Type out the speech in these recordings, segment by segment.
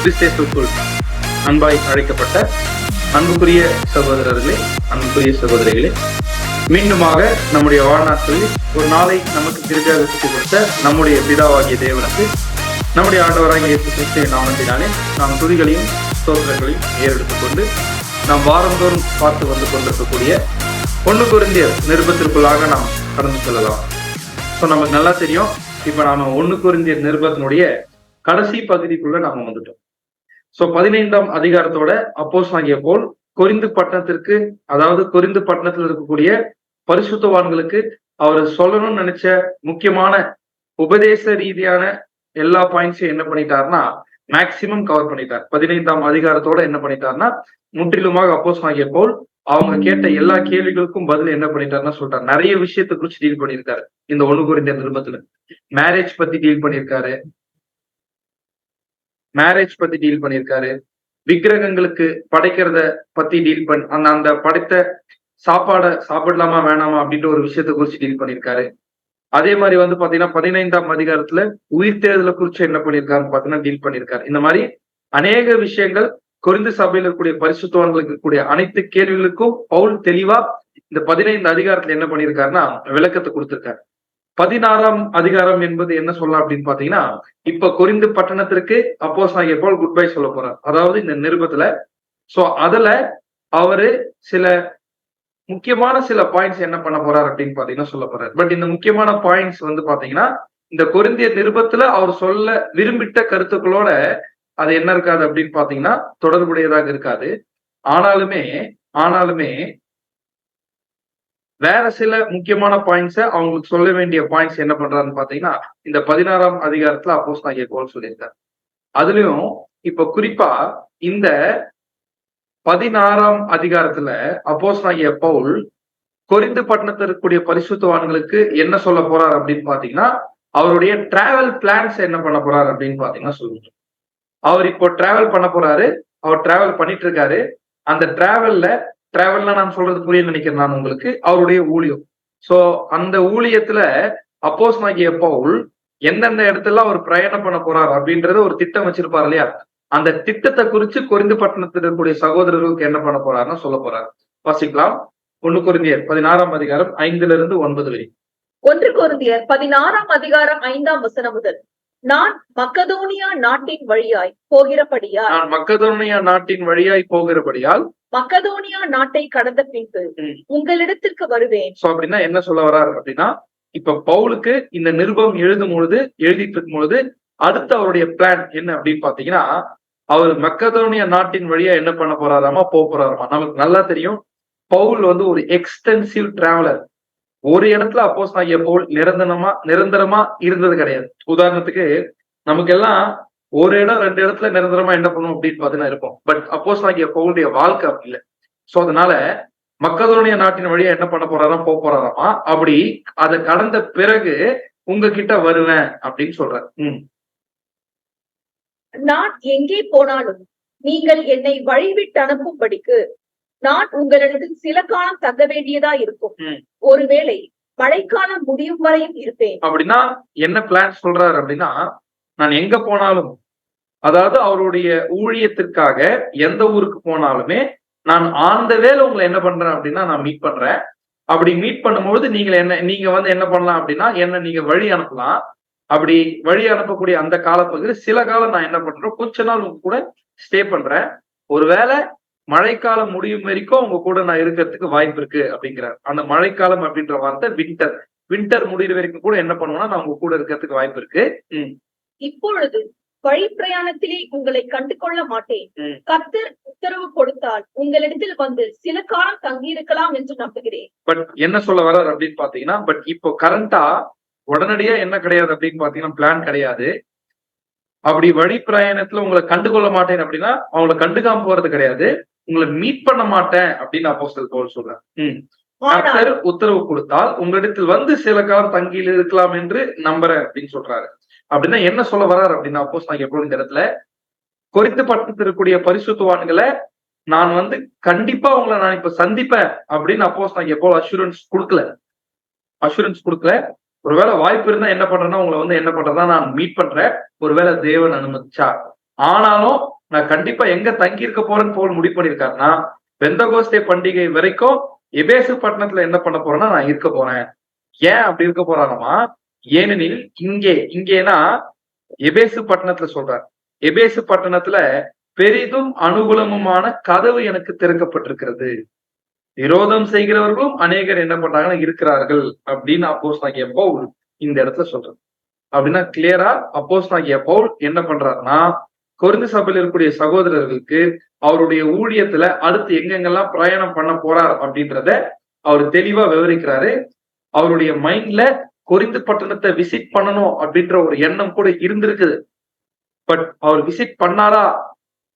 கிறிஸ்தேசுக்குள் அன்பாய் அழைக்கப்பட்ட அன்புக்குரிய சகோதரர்களே, அன்புக்குரிய சகோதரிகளே, மீண்டுமாக நம்முடைய வாழ்நாட்களில் ஒரு நாளை நமக்கு கிருபையாக கொடுத்த நம்முடைய பிதாவாகிய தேவனுக்கு நம்முடைய ஆண்டவராகிய இயேசு கிறிஸ்துவின் நாமத்தினாலே நாம் துதிகளையும் ஸ்தோத்திரங்களையும் ஏறெடுத்துக் கொண்டு நாம் வாரந்தோறும் பார்த்து வந்து கொண்டிருக்கக்கூடிய 1 கொரிந்தியர் நிருபத்திற்குள்ளாக நாம் கடந்து செல்லலாம். ஸோ நமக்கு நல்லா தெரியும், இப்ப நாம 1 கொரிந்தியர் நிருபத்தினுடைய கடைசி பகுதிக்குள்ள நாம வந்துட்டோம். சோ 15ஆம் அதிகாரத்தோட அப்போஸ்தலனாகிய பவுல் கொரிந்து பட்டணத்திற்கு, அதாவது கொரிந்து பட்டணத்தில் இருக்கக்கூடிய பரிசுத்தவான்களுக்கு அவர் சொல்லணும்னு நினைச்ச முக்கியமான உபதேச ரீதியான எல்லா பாயிண்ட்ஸையும் என்ன பண்ணிட்டாருன்னா மேக்சிமம் கவர் பண்ணிட்டார். 15ஆம் அதிகாரத்தோட என்ன பண்ணிட்டாருன்னா முற்றிலுமாக அப்போஸ்தலனாகிய பவுல் அவங்க கேட்ட எல்லா கேள்விகளுக்கும் பதில் என்ன பண்ணிட்டாருன்னா சொல்றாரு. நிறைய விஷயத்தை குறிச்சு டீல் பண்ணியிருக்காரு இந்த 1 கொரிந்தியர் நிருபத்துல. மேரேஜ் பத்தி டீல் பண்ணியிருக்காரு, விக்கிரகங்களுக்கு படைக்கிறத பத்தி டீல் அந்த படைத்த சாப்பாடை சாப்பிடலாமா வேணாமா அப்படின்ற ஒரு விஷயத்த குறிச்சு டீல் பண்ணியிருக்காரு. அதே மாதிரி வந்து பாத்தீங்கன்னா 15ஆம் அதிகாரத்துல உயிர் தேர்தலை குறிச்சு என்ன பண்ணியிருக்காருன்னு பாத்தீங்கன்னா டீல் பண்ணியிருக்காரு. இந்த மாதிரி அநேக விஷயங்கள் கொரிந்து சபையில் இருக்கக்கூடிய பரிசுத்தவான்களுக்கு இருக்கக்கூடிய அனைத்து கேள்விகளுக்கும் பவுல் தெளிவா இந்த 15 அதிகாரத்துல என்ன பண்ணியிருக்காருன்னா விளக்கத்தை கொடுத்திருக்காரு. 16ஆம் அதிகாரம் என்பது என்ன சொல்லலாம் அப்படின்னு பாத்தீங்கன்னா, இப்ப கொரிந்து பட்டணத்திற்கு அப்போஸ்தலனாகிய பவுல் குட் பை சொல்ல போறார், அதாவது இந்த நிருபத்துல. சோ அதுல அவரு சில முக்கியமான சில பாயிண்ட்ஸ் என்ன பண்ண போறார் அப்படின்னு பாத்தீங்கன்னா சொல்ல போறாரு. பட் இந்த முக்கியமான பாயிண்ட்ஸ் வந்து பாத்தீங்கன்னா இந்த கொரிந்திய நிருபத்துல அவர் சொல்ல விரும்பிட்ட கருத்துக்களோட அது என்ன இருக்காது அப்படின்னு பாத்தீங்கன்னா தொடர்புடையதாக இருக்காது. ஆனாலுமே வேற சில முக்கியமான பாயிண்ட்ஸை அவங்களுக்கு சொல்ல வேண்டிய பாயிண்ட்ஸ் என்ன பண்றாருன்னு பாத்தீங்கன்னா இந்த 16ஆம் அதிகாரத்துல அப்போஸ்தலனாகிய பவுல் சொல்லியிருக்காரு. அதுலயும் இப்ப குறிப்பா இந்த 16ஆம் அதிகாரத்துல அப்போஸ்தலனாகிய பவுல் கொரிந்து பட்டணத்தில் இருக்கக்கூடிய பரிசுத்தவான்களுக்கு என்ன சொல்ல போறார் அப்படின்னு பாத்தீங்கன்னா அவருடைய டிராவல் பிளான்ஸ் என்ன பண்ண போறாரு அப்படின்னு பாத்தீங்கன்னா சொல்லுங்க. அவர் இப்போ டிராவல் பண்ண போறாரு, அவர் டிராவல் பண்ணிட்டு இருக்காரு. அந்த டிராவல்னா நான் சொல்றது புரிய நினைக்கிறேன் நான் உங்களுக்கு, அவருடைய ஊழியம். சோ அந்த ஊழியத்துல அப்போஸ்தலனாகிய பவுல் எந்தெந்த இடத்துல அவர் பிரயாணம் பண்ண போறார் அப்படின்றத ஒரு திட்டம் வச்சிருப்பார் இல்லையா? அந்த திட்டத்தை குறிச்சு கொரிந்து பட்டணத்தில் இருக்கக்கூடிய சகோதரர்களுக்கு என்ன பண்ண போறாருன்னா சொல்ல போறாரு. வாசிக்கலாம். 1 கொரிந்தியர் 16ஆம் அதிகாரம் 5-9 வரை. 1 கொரிந்தியர் 16ஆம் அதிகாரம் 5ஆம் வசனம் முதல். நான் மக்கதோனியா நாட்டின் வழியாய் போகிறபடியால் மக்கதோனியா நாட்டை கடந்த பின்பு உங்களிடத்திற்கு வருவேன். சோ அப்படின்னா என்ன சொல்ல வர்றாரு அப்படின்னா, இப்ப பவுலுக்கு இந்த நிருபம் எழுதிட்டு இருக்கும் பொழுது அடுத்து அவருடைய பிளான் என்ன அப்படின்னு பாத்தீங்கன்னா, அவர் மக்கதோனியா நாட்டின் வழியா என்ன பண்ண போறாராமா, போறாராமா. நமக்கு நல்லா தெரியும், பவுல் வந்து ஒரு எக்ஸ்டென்சிவ் டிராவலர். ஒரு இடத்துல அப்போஸ்தலனாகிய பவுல் நிரந்தரமா இருந்தது கிடையாது. உதாரணத்துக்கு நமக்கு எல்லாம் ஒரு இடம் 2 இடத்துல நிரந்தரமா என்ன பண்ணுவோம் அப்படின்னு பாத்தீங்கன்னா இருப்போம். பட் அப்போஸ்தலனாகிய பவுலுடைய வாழ்க்கை அப்படி இல்லை. சோ அதனால மக்கதோனியா நாட்டின் வழியா என்ன பண்ண போறாராம், போறாராமா. அப்படி அதை கடந்த பிறகு உங்ககிட்ட வருவேன் அப்படின்னு சொல்றாரு. நான் எங்கே போனாலும் நீங்கள் என்னை வழிவிட்டு அனுப்பும்படிக்கு நான் உங்களிடத்தில் சில காலம் தங்க வேண்டியதா இருக்கும். ஒருவேளை மழைக்காலம் முடியும் வரையும் இருப்பேன். அப்படின்னா என்ன பிளான் சொல்றாரு அப்படின்னா, நான் எங்க போனாலும், அதாவது அவருடைய ஊழியத்திற்காக எந்த ஊருக்கு போனாலுமே நான் ஆந்த வேலை உங்களை என்ன பண்றேன் அப்படின்னா நான் மீட் பண்றேன். அப்படி மீட் பண்ணும்போது நீங்க வந்து என்ன பண்ணலாம் அப்படின்னா என்ன நீங்க வழி அனுப்பலாம். அப்படி வழி அனுப்பக்கூடிய அந்த காலப்பகுதியில் சில காலம் நான் என்ன பண்றேன், கொஞ்ச நாள் உங்க கூட ஸ்டே பண்றேன். ஒருவேளை மழைக்காலம் முடியும் வரைக்கும் உங்க கூட நான் இருக்கிறதுக்கு வாய்ப்பு இருக்கு அப்படிங்கிறார். அந்த மழைக்காலம் அப்படின்ற வார்த்தை வின்டர் முடிகிற வரைக்கும் கூட என்ன பண்ணுவோம்னா நான் உங்க கூட இருக்கிறதுக்கு வாய்ப்பு இருக்கு. இப்பொழுது வழி பிரயாணத்திலே உங்களை கண்டு கொள்ள மாட்டேன். கர்த்தர் உத்தரவு கொடுத்தால் உங்களிடத்தில் வந்து சில காலம் தங்கியிருக்கலாம் என்று நம்புகிறேன். பட் என்ன சொல்ல வர்றார் அப்படின்னு பாத்தீங்கன்னா, பட் இப்போ கரண்டா உடனடியா என்ன கிடையாது அப்படின்னு பாத்தீங்கன்னா பிளான் கிடையாது. அப்படி வழி பிரயாணத்துல உங்களை கண்டுகொள்ள மாட்டேன் அப்படின்னா அவங்களை கண்டுக்காம போறது கிடையாது, உங்களை மீட் பண்ண மாட்டேன் அப்படின்னு அப்போஸ்தலன் பவுல் சொல்றார். கர்த்தர் உத்தரவு கொடுத்தால் உங்களிடத்தில் வந்து சில காலம் தங்கியில் இருக்கலாம் என்று நம்புறேன் அப்படின்னு சொல்றாரு. அப்படின்னா என்ன சொல்ல வர்றாரு அப்படின்னா அப்போஸ்தலனாகிய பவுல் இந்த இடத்துல கொரிந்து பட்டணத்தில் இருக்கக்கூடிய பரிசுத்தவான்களை நான் வந்து கண்டிப்பா உங்களை நான் இப்ப சந்திப்பேன் அப்படின்னு அப்போஸ்தலனாகிய பவுல் அஷூரன்ஸ் கொடுக்கல. ஒருவேளை வாய்ப்பு இருந்தா என்ன பண்றேன்னா உங்களை வந்து என்ன பண்றதா நான் மீட் பண்றேன், ஒருவேளை தேவன் அனுமதிச்சா ஆனாலும் நான் கண்டிப்பா எங்க தங்கி இருக்க போறேன்னு பவுல் முடிவு பண்ணிருக்காருன்னா, பெந்தகோஸ்தே பண்டிகை வரைக்கும் எபேசு பட்டணத்துல என்ன பண்ண போறேன்னா நான் இருக்க போறேன். ஏன் அப்படி இருக்க போறாங்கம்மா? ஏனெனில் இங்கேனா எபேசு பட்டணத்துல சொல்றார். எபேசு பட்டணத்துல பெரிதும் அனுகூலமுமான கதவு எனக்கு திறக்கப்பட்டிருக்கிறது. விரோதம் செய்கிறவர்களும் அநேகர் என்ன பண்றாங்கன்னா இருக்கிறார்கள் அப்படின்னு அப்போஸ்தலனாகிய பவுல் இந்த இடத்துல சொல்றாரு. அப்படின்னா கிளியரா அப்போஸ்தலனாகிய பவுல் என்ன பண்றாருன்னா, கொரிந்து சபையில் இருக்கக்கூடிய சகோதரர்களுக்கு அவருடைய ஊழியத்துல அடுத்து எங்கெங்கெல்லாம் பிரயாணம் பண்ண போறார் அப்படின்றத அவர் தெளிவா விவரிக்கிறாரு. அவருடைய மைண்ட்ல கொரிந்து பட்டணத்தை விசிட் பண்ணணும் அப்படின்ற ஒரு எண்ணம் கூட இருந்திருக்குது. பட் அவர் விசிட் பண்ணாரா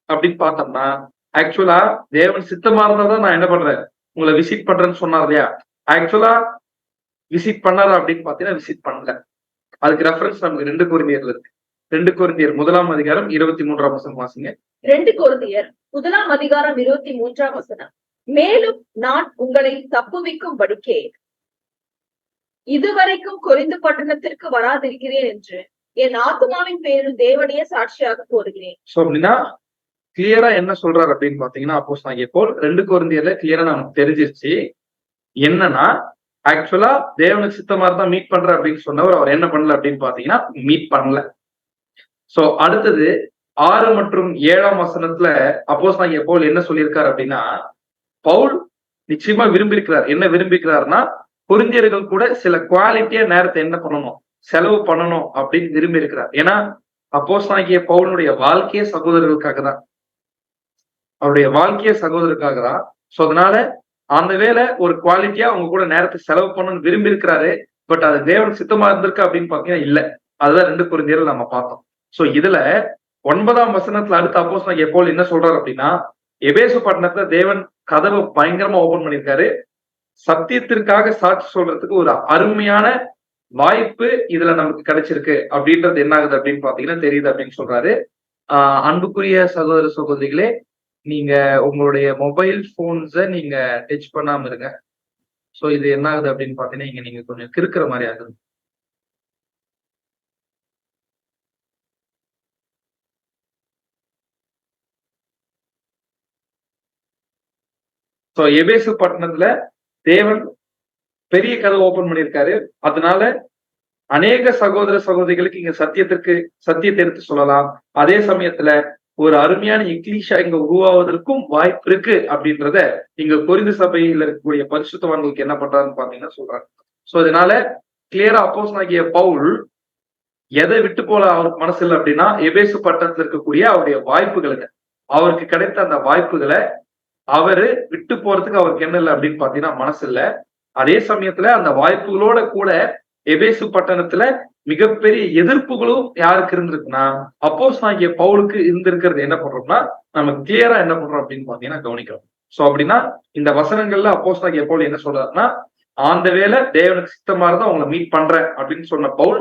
அப்படின்னு பார்த்தோம்னா, ஆக்சுவலா தேவன் சித்தமா இருந்தாதான் நான் என்ன பண்றேன், உங்களை விசிட் பண்றேன்னு சொன்னார் இல்லையா? ஆக்சுவலா விசிட் பண்ணாரா அப்படின்னு பாத்தீங்கன்னா விசிட் பண்ணல. அதுக்கு ரெஃபரன்ஸ் நமக்கு 2 கொரிந்தியர்ல இருக்கு. 2 கொரிந்தியர் 1ஆம் அதிகாரம் 23ஆம் வசனம் வாசிங்க. 2 கொரிந்தியர் 1ஆம் அதிகாரம் 23ஆம் வசனம். மேலும் நான் உங்களை தப்புவிக்கும்படிக்கே இதுவரைக்கும் கொரிந்து பட்டணத்திற்கு வராதிருக்கிறேன் என்று என் ஆத்துமாவின் பேரில் தேவனையே சாட்சியாக கூறுகிறேன். சோ அப்படின்னா கிளியரா என்ன சொல்றாரு அப்படின்னு பாத்தீங்கன்னா, அப்போஸ்தலனாகிய பவுல் 2 கொரிந்தியர்ல கிளியரா நமக்கு தெரிஞ்சிருச்சு. என்னன்னா ஆக்சுவலா தேவனுக்கு சித்தமா இருந்தா மீட் பண்ற அப்படின்னு சொன்னவர் அவர் என்ன பண்ணல அப்படின்னு பாத்தீங்கன்னா மீட் பண்ணல. சோ அடுத்தது 6 மற்றும் 7ஆம் வசனத்துல அப்போஸ்தலனாகிய பவுல் என்ன சொல்லியிருக்காரு அப்படின்னா, பவுல் நிச்சயமா விரும்பியிருக்கிறார். என்ன விரும்பிக்கிறாருன்னா, கொரிந்தியர்கள் கூட சில குவாலிட்டியா நேரத்தை என்ன பண்ணணும், செலவு பண்ணணும் அப்படின்னு விரும்பி இருக்கிறார். ஏன்னா அப்போஸ்தலனாகிய பவுலுடைய வாழ்க்கையே சகோதரர்களுக்காக தான். அவருடைய வாழ்க்கைய சகோதரருக்காக தான். சோ அதனால அந்த வேலை ஒரு குவாலிட்டியா அவங்க கூட நேரத்தை செலவு பண்ணணும்னு விரும்பி இருக்கிறாரு. பட் அது தேவனுக்கு சித்தமா இருந்திருக்கு அப்படின்னு பாத்தீங்கன்னா இல்ல. அதுதான் 2 கொரிந்தியர்கள் நம்ம பார்த்தோம். சோ இதுல 9ஆம் வசனத்துல அடுத்த அப்போஸ்தலனாகிய பவுல் என்ன சொல்றாரு அப்படின்னா, எபேசு பட்டணத்துல தேவன் கதவை பயங்கரமா ஓபன் பண்ணிருக்காரு. சத்தியத்திற்காக சாட்சி சொல்றதுக்கு ஒரு அருமையான வாய்ப்பு இதுல நமக்கு கிடைச்சிருக்கு அப்படின்றது என்ன ஆகுது அப்படின்னு பாத்தீங்கன்னா தெரியுது அப்படின்னு சொல்றாரு. அன்புக்குரிய சகோதர சகோதரிகளே, நீங்க உங்களுடைய மொபைல் போன்ஸ நீங்க டச் பண்ணாம இருங்க. சோ இது என்ன ஆகுது அப்படின்னு பாத்தீங்கன்னா இங்க நீங்க கொஞ்சம் கிறுக்குற மாதிரி ஆகுது. சோ எபேசு பட்டணத்துல தேவன் பெரிய கதவை ஓபன் பண்ணியிருக்காரு. அதனால அநேக சகோதர சகோதரிகளுக்கு இங்க சத்தியத்தை எடுத்து சொல்லலாம். அதே சமயத்துல ஒரு அருமையான எக்லீஷா இங்க உருவாவதற்கும் வாய்ப்பு இருக்கு அப்படின்றத இங்க கொரிந்து சபையில இருக்கக்கூடிய பரிசுத்தவான்களுக்கு என்ன பண்றாருன்னு பாத்தீங்கன்னா சொல்றாரு. சோ இதனால கிளியரா அப்போஸ்தலனாகிய பவுல் எதை விட்டு போல அவருக்கு மனசு இல்லை அப்படின்னா, எபேசு பட்டணத்துல இருக்கக்கூடிய அவருடைய வாய்ப்புகளுக்கு அவருக்கு கிடைத்த அந்த வாய்ப்புகளை அவரு விட்டு போறதுக்கு அவருக்கு என்ன இல்லை அப்படின்னு பாத்தீங்கன்னா மனசு இல்ல. அதே சமயத்துல அந்த வாய்ப்புகளோட கூட எபேசு பட்டணத்துல மிகப்பெரிய எதிர்ப்புகளும் யாருக்கு இருந்திருக்குன்னா அப்போஸ்தலனாகிய பவுலுக்கு இருந்திருக்கிறது என்ன பண்றோம்னா நம்ம கிளியரா என்ன பண்றோம் அப்படின்னு பாத்தீங்கன்னா கவனிக்கிறோம். சோ அப்படின்னா இந்த வசனங்கள்ல அப்போஸ்தலனாகிய பவுல் என்ன சொல்றாருன்னா, அந்த வேலை தேவனுக்கு சித்தமா இருந்தா உங்களை மீட் பண்றேன் அப்படின்னு சொன்ன பவுல்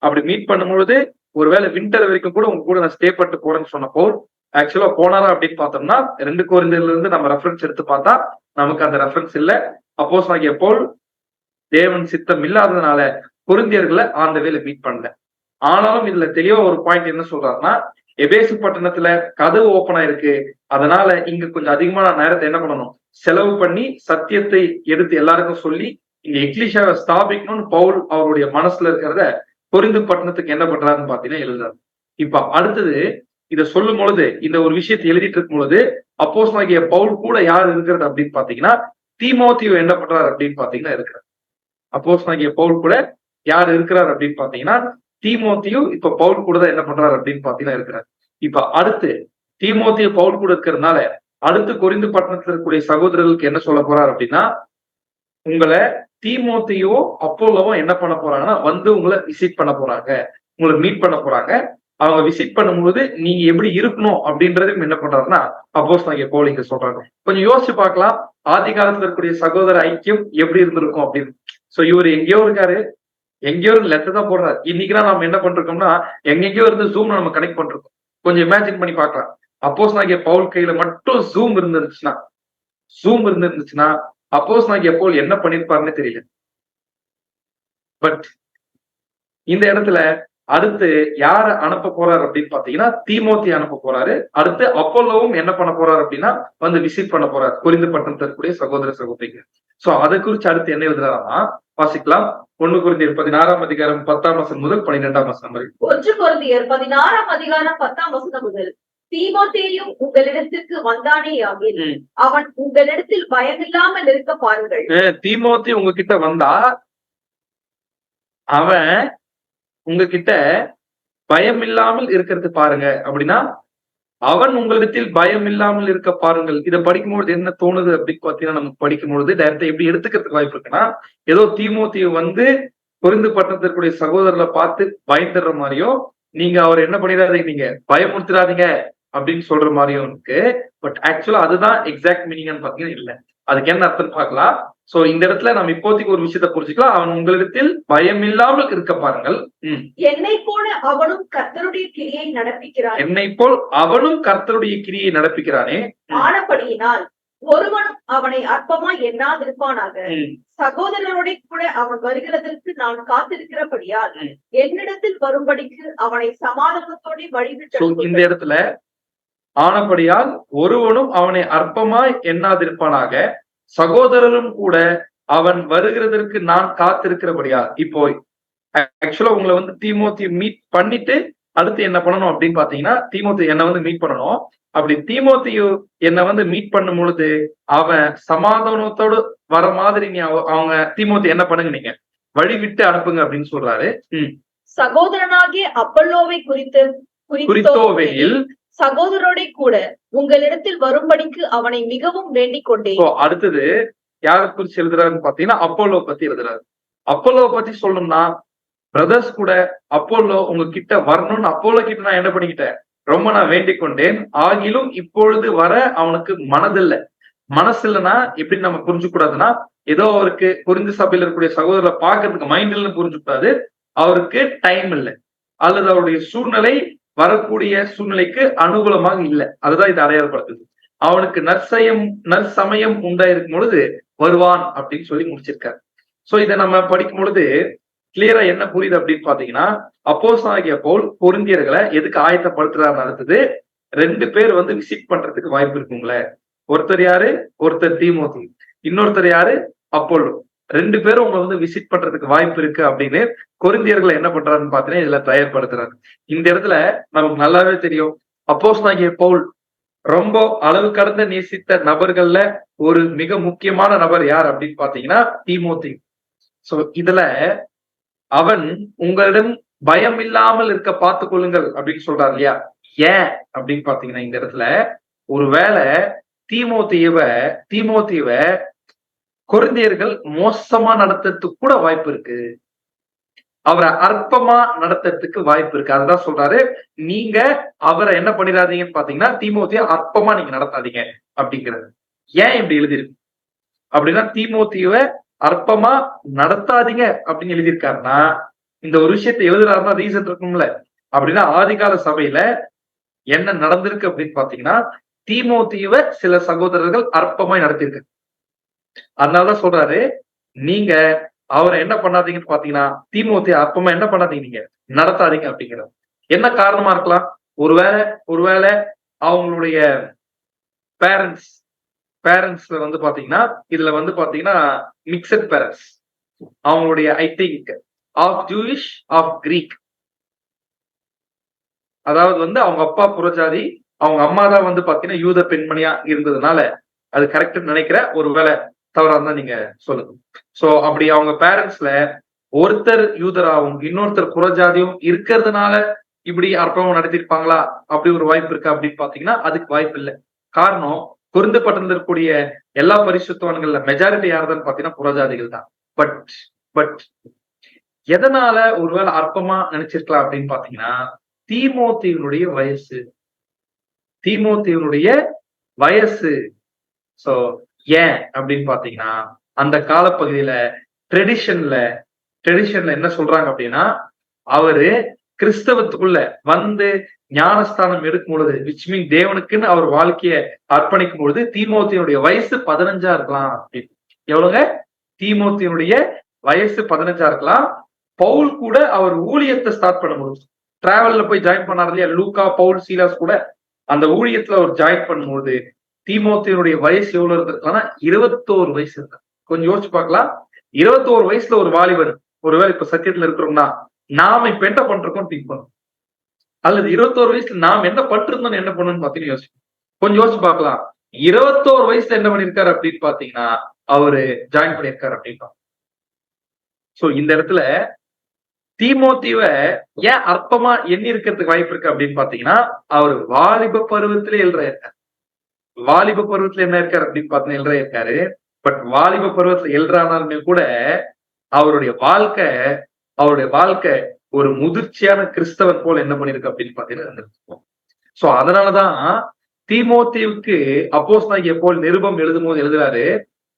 அப்படி மீட் பண்ணும்பொழுது ஒருவேளை வின்டர் வரைக்கும் கூட உங்க கூட நான் ஸ்டே பண்ணிட்டு போறேன்னு சொன்ன பவுல் ஆக்சுவலா போனாரா அப்படின்னு பார்த்தோம்னா 2 கொரிந்தியர்ல இருந்து நம்ம ரெஃபரன்ஸ் எடுத்து பார்த்தா நமக்கு அந்த ரெஃபரன்ஸ் இல்ல. அப்போஸ்தலனாகிய பவுல் தேவன் சித்தம் இல்லாததுனால கொரிந்தியர்களை அந்த வேலை மீட் பண்ணல. ஆனாலும் இதுல தெளிவா ஒரு பாயிண்ட் என்ன சொல்றாருன்னா, எபேசு பட்டணத்துல கதவு ஓப்பன் ஆயிருக்கு. அதனால இங்க கொஞ்சம் அதிகமான நேரத்தை என்ன பண்ணணும், செலவு பண்ணி சத்தியத்தை எடுத்து எல்லாருக்கும் சொல்லி இங்க எக்லீஷாவை ஸ்தாபிக்கணும்னு பவுல் அவருடைய மனசுல இருக்கிறத கொரிந்து பட்டணத்துக்கு என்ன பண்றாருன்னு பாத்தீங்கன்னா எழுதுறாரு. இப்ப அடுத்தது இதை சொல்லும் பொழுது இந்த ஒரு விஷயத்தை எழுதிட்டு இருக்கும் பொழுது அப்போஸ்தலனாகிய பவுல் கூட யார் இருக்கிறது அப்படின்னு பாத்தீங்கன்னா தீமோத்தேயு என்ன பண்றாரு அப்படின்னு பாத்தீங்கன்னா இருக்கிறார். அப்போஸ்தலனாகிய பவுல் கூட யார் இருக்கிறார் அப்படின்னு பாத்தீங்கன்னா தீமோத்தேயு இப்ப பவுல் கூட தான் என்ன பண்றாரு அப்படின்னு பாத்தீங்கன்னா இருக்கிறார். இப்ப அடுத்து தீமோத்தேயு பவுல் கூட இருக்கிறதுனால அடுத்து கொரிந்து பட்டணத்துல இருக்கக்கூடிய சகோதரர்களுக்கு என்ன சொல்ல போறாரு அப்படின்னா, உங்களை தீமோத்தேயோ அப்போலோவும் என்ன பண்ண போறாங்கன்னா வந்து உங்களை விசிட் பண்ண போறாங்க, உங்களை மீட் பண்ண போறாங்க. அவங்க விசிட் பண்ணும்போது நீங்க எப்படி இருக்கணும் அப்படின்றதும் என்ன பண்றாருன்னா அப்போஸ்தலனாகிய பவுல் இங்க சொல்றாங்க. கொஞ்சம் யோசிச்சு பார்க்கலாம், ஆதி காலத்துல இருக்கக்கூடிய சகோதர ஐக்கியம் எப்படி இருந்திருக்கும் அப்படின்னு. சோ இவர் எங்கேயோ இருக்காரு, எங்கேயோ ஒரு லெட்டர் தான் போடுறாரு. இன்னைக்குதான் நம்ம என்ன பண்றோம்னா எங்கெங்கயோ இருந்து ஜூம்ல நம்ம கனெக்ட் பண்றோம். கொஞ்சம் இமேஜின் பண்ணி பார்க்கலாம், அப்போஸ்தலனாகிய பவுல் கையில மட்டும் ஜூம் இருந்துச்சுன்னா அப்போஸ்தலனாகிய பவுல் என்ன பண்ணிருப்பாருன்னு தெரியல. பட் இந்த இடத்துல அடுத்து யார அனுப்ப போறாரு அப்படின்னு பாத்தீங்கன்னா தீமோத்தி அனுப்ப போறாரு. அடுத்து அப்போலோவும் என்ன பண்ண போறாரு அப்படின்னா வந்து விசிட் பண்ண போறாரு கொரிந்து பட்டணத்தில் இருக்கக்கூடிய சகோதர சகோதரிகள். சோ அதை குறிச்சு அடுத்து என்ன எழுதுறாருன்னா வாசிக்கலாம். 1 கொரிந்தியர் 16 அதிகாரம் 10 முதல் 12 வரை. 1 கொரிந்தியர் 16 10 முதல் தீமோத்தேயும் உங்களிடத்திற்கு வந்தானேயாகில் அவன் உங்களிடத்தில் பயமில்லாமல் இருக்க பாருங்கள். தீமோத்தி உங்ககிட்ட வந்தா அவன் உங்ககிட்ட பயம் இல்லாமல் இருக்கிறது பாருங்க. அப்படின்னா அவன் உங்களிடத்தில் பயம் இல்லாமல் இருக்க பாருங்கள். இதை படிக்கும்பொழுது என்ன தோணுது அப்படின்னு பாத்தீங்கன்னா, நமக்கு படிக்கும்பொழுது டைரக்டா எப்படி எடுத்துக்கிறதுக்கு வாய்ப்பு இருக்குன்னா, ஏதோ தீமோத்தியை வந்து கொரிந்து பட்டணத்திற்குரிய சகோதரர்களை பார்த்து பயந்துடுற மாதிரியோ, நீங்க அவர் என்ன பண்ணிடாதீங்க, நீங்க பயமுறுத்திடாதீங்க அப்படின்னு சொல்ற மாதிரியும் இருக்கு. பட் ஆக்சுவலா அதுதான் எக்ஸாக்ட் மீனிங் பாத்தீங்கன்னா இல்ல. அதுக்கு என்ன அர்த்தம் பார்க்கலாம். சோ இந்த இடத்துல நம்ம இப்போதைக்கு ஒரு விஷயத்தை புரிஞ்சுக்கலாம். அவன் உங்களிடத்தில் பயம் இல்லாமல் இருக்க பாருங்கள். என்னை போல அவனும் கர்த்தருடைய கிரியை நடப்பிக்கிறான். என்னை போல் அவனும் கர்த்தருடைய கிரியை நடப்பிக்கிறானே. ஆனபடியினால் ஒருவனும் அவனை அற்பமா எண்ணாதிருப்பானாக. சகோதரரோட கூட அவன் வருகிறதற்கு நான் காத்திருக்கிறபடியால் என்னிடத்தில் வரும்படிக்கு அவனை சமாதானத்தோட வழிவிட்டு. இந்த இடத்துல ஆனபடியால் ஒருவனும் அவனை அற்பமாய் எண்ணாதிருப்பானாக, சகோதரரும் கூட அவன் வருகிறதற்கு நான் காத்திருக்கிறபடியா. இப்போ ஆக்சுவலா உங்களை வந்து தீமோத்தி மீட் பண்ணிட்டு அடுத்து என்ன பண்ணணும் அப்படின்னு பாத்தீங்கன்னா, தீமோத்தி என்ன வந்து மீட் பண்ணணும். அப்படி தீமோத்தியு என்ன வந்து மீட் பண்ணும் பொழுது அவன் சமாதானத்தோடு வர மாதிரி நீ அவங்க தீமோத்தி என்ன பண்ணுங்க, நீங்க வழி விட்டு அனுப்புங்க அப்படின்னு சொல்றாரு. சகோதரனாகிய அப்பல்லோவை குறித்தோவையில் சகோதரோட கூட உங்களிடத்தில் வரும்படிக்கு அவனை மிகவும் வேண்டிக் கொண்டேன். அடுத்தது யாரை குறிச்சு எழுதுறாருன்னு பாத்தீங்கன்னா அப்போலோ பத்தி எழுதுறாரு. அப்போலோ பத்தி சொல்லணும்னா, பிரதர்ஸ் கூட அப்போலோ உங்ககிட்ட வரணும்னு அப்போலோ கிட்ட நான் என்ன பண்ணிக்கிட்டேன், ரொம்ப நான் வேண்டிக் கொண்டேன். ஆகிலும் இப்பொழுது வர அவனுக்கு மனதில்லை. மனசு இல்லைன்னா எப்படி நம்ம புரிஞ்சு கூடாதுன்னா, ஏதோ அவருக்கு கொரிந்து சபையில இருக்கக்கூடிய சகோதரரை பார்க்கறதுக்கு மைண்ட் இல்லைன்னு புரிஞ்சு கூடாது. அவருக்கு டைம் இல்லை, அல்லது அவருடைய சூழ்நிலை வரக்கூடிய சூழ்நிலைக்கு அனுகூலமாக இல்லை. அதுதான் இது அடையாளப்படுத்துது. அவனுக்கு நற்சமயம் உண்டாயிருக்கும் பொழுது வருவான் அப்படின்னு சொல்லி முடிச்சிருக்காரு. சோ இதை நம்ம படிக்கும் பொழுது கிளியரா என்ன புரியுது அப்படின்னு பாத்தீங்கன்னா, அப்போஸ்தலனாகிய பவுல் கொரிந்தியர்களை எதுக்கு ஆயத்தப்படுத்துறாருன்னு அடுத்தது 2 பேர் வந்து விசிட் பண்றதுக்கு வாய்ப்பு இருக்குங்களே. ஒருத்தர் யாரு, ஒருத்தர் தீமோத்தி, இன்னொருத்தர் யாரு, அப்போலோ. 2 பேரும் உங்களை வந்து விசிட் பண்றதுக்கு வாய்ப்பு இருக்கு அப்படின்னு கொரிந்தியர்களை என்ன பண்றாருன்னு பாத்தீங்கன்னா இதுல தயார்படுத்துறாரு. இந்த இடத்துல நமக்கு நல்லாவே தெரியும், அப்போஸ்தலனாகிய பவுல் ரொம்ப அளவு கடந்த நேசித்த நபர்கள்ல ஒரு மிக முக்கியமான நபர் யார் அப்படின்னு பாத்தீங்கன்னா தீமோத்தி. சோ இதுல அவன் உங்களிடம் பயம் இல்லாமல் இருக்க பார்த்துக் கொள்ளுங்கள் அப்படின்னு சொல்றாரு இல்லையா. ஏன் அப்படின்னு பாத்தீங்கன்னா, இந்த இடத்துல ஒருவேளை தீமோத்தியவ கொரிந்தியர்கள் மோசமா நடத்துறதுக்கு கூட வாய்ப்பு இருக்கு, அவரை அற்பமா நடத்துறதுக்கு வாய்ப்பு இருக்கு. அதுதான் சொல்றாரு, நீங்க அவரை என்ன பண்ணிடாதீங்கன்னு பாத்தீங்கன்னா தீமோத்திய அற்பமா நீங்க நடத்தாதீங்க அப்படிங்கிறது. ஏன் இப்படி எழுதிருக்கு அப்படின்னா, தீமோத்தியவை அற்பமா நடத்தாதீங்க அப்படின்னு எழுதியிருக்காருன்னா, இந்த ஒரு விஷயத்தை எழுதுறாருன்னா ரீசன் இருக்கும்ல. அப்படின்னா ஆதிகால சபையில என்ன நடந்திருக்கு அப்படின்னு பாத்தீங்கன்னா, தீமோத்தியவை சில சகோதரர்கள் அற்பமாய் நடத்திருக்கு. அதனாலதான் சொல்றாரு, நீங்க அவரை என்ன பண்ணாதீங்கன்னு பாத்தீங்கன்னா தீமோத்திய அற்பமா என்ன பண்ணாதீங்க, நீங்க நடத்தாதீங்க அப்படிங்கிறது. என்ன காரணமா இருக்கலாம், ஒருவேளை அவங்களுடைய பேரண்ட்ஸ்ல வந்து பாத்தீங்கன்னா இதுல வந்து பாத்தீங்கன்னா மிக்சட் பேரண்ட்ஸ். அவங்களுடைய I think of Jewish of Greek, அதாவது வந்து அவங்க அப்பா புறஜாதி, அவங்க அம்மா தான் வந்து பாத்தீங்கன்னா யூத பெண்மணியா இருந்ததுனால, அது கரெக்ட் நினைக்கிறேன், ஒருவேளை தவறா இருந்தா நீங்க சொல்லுங்க. சோ அப்படி அவங்க பேரண்ட்ஸ்ல ஒருத்தர் யூதராகவும் இன்னொருத்தர் புறஜாதியும் இருக்கிறதுனால இப்படி அற்பமா நடத்திருப்பாங்களா, அப்படி ஒரு வாய்ப்பு இருக்கு அப்படின்னு பாத்தீங்கன்னா அதுக்கு வாய்ப்பு இல்லை. காரணம், கொரிந்து பட்டணத்தில் இருக்கக்கூடிய எல்லா பரிசுத்தவான்கள்ல மெஜாரிட்டி யாருதான் பாத்தீங்கன்னா புறஜாதிகள் தான். பட் எதனால ஒருவேளை அற்பமா நினைச்சிருக்கலாம் அப்படின்னு பாத்தீங்கன்னா, தீமோத்தியினுடைய வயசு. சோ ஏன் அப்படின்னு பாத்தீங்கன்னா, அந்த காலப்பகுதியில ட்ரெடிஷன்ல என்ன சொல்றாங்க அப்படின்னா, அவரு கிறிஸ்தவத்துக்குள்ள வந்து ஞானஸ்தானம் எடுக்கும் பொழுது, விச் மீன் தேவனுக்குன்னு அவர் வாழ்க்கையை அர்ப்பணிக்கும் பொழுது தீமோத்தியினுடைய வயசு 15 இருக்கலாம் அப்படின்னு. எவ்வளவுங்க, தீமோத்தியினுடைய வயசு 15 இருக்கலாம். பவுல் கூட அவர் ஊழியத்தை ஸ்டார்ட் பண்ணும்போது, டிராவல்ல போய் ஜாயின் பண்ணாரு இல்லையா, லூக்கா, பவுல், சீலாஸ் கூட அந்த ஊழியத்துல அவர் ஜாயின் பண்ணும்போது தீமோத்தேயுடைய வயசு எவ்வளவு இருந்திருக்கான்னா 21 வயசு இருந்தா. கொஞ்சம் யோசிச்சு பார்க்கலாம். 21 வயசுல ஒரு வாலிபன், ஒருவேளை இப்ப சத்தியத்துல இருக்கிறோம்னா நாம இப்ப என்ன பண்றோம் திங்க் பண்ணும், அல்லது 21 வயசுல நாம் என்ன பண்றோம்னு என்ன பண்ணணும்னு பாத்தீங்கன்னா யோசிக்கும். கொஞ்சம் யோசிச்சு பார்க்கலாம். 21 வயசுல என்ன பண்ணிருக்காரு அப்படின்னு பாத்தீங்கன்னா அவரு ஜாயின் பண்ணிருக்காரு அப்படின்னு. சோ இந்த இடத்துல தீமோத்தேயுவ ஏன் அற்பமா எண்ணி இருக்கிறதுக்கு வாய்ப்பு இருக்கு அப்படின்னு பாத்தீங்கன்னா, அவர் வாலிப பருவத்திலே எழுறாரு. வாலிப பருவத்துல என்ன இருக்காரு அப்படின்னு பாத்தீங்கன்னா இருக்காரு. பட் வாலிப பருவத்துல எழுறானாலுமே கூட அவருடைய வாழ்க்கை ஒரு முதிர்ச்சியான கிறிஸ்தவன் போல என்ன பண்ணிருக்கு அப்படின்னு பாத்தீங்கன்னா. சோ அதனாலதான் தீமோத்தேயுவுக்கு அப்போஸ்தலனாகிய பவுல் நிருபம் எழுதும் போது எழுதுறாரு.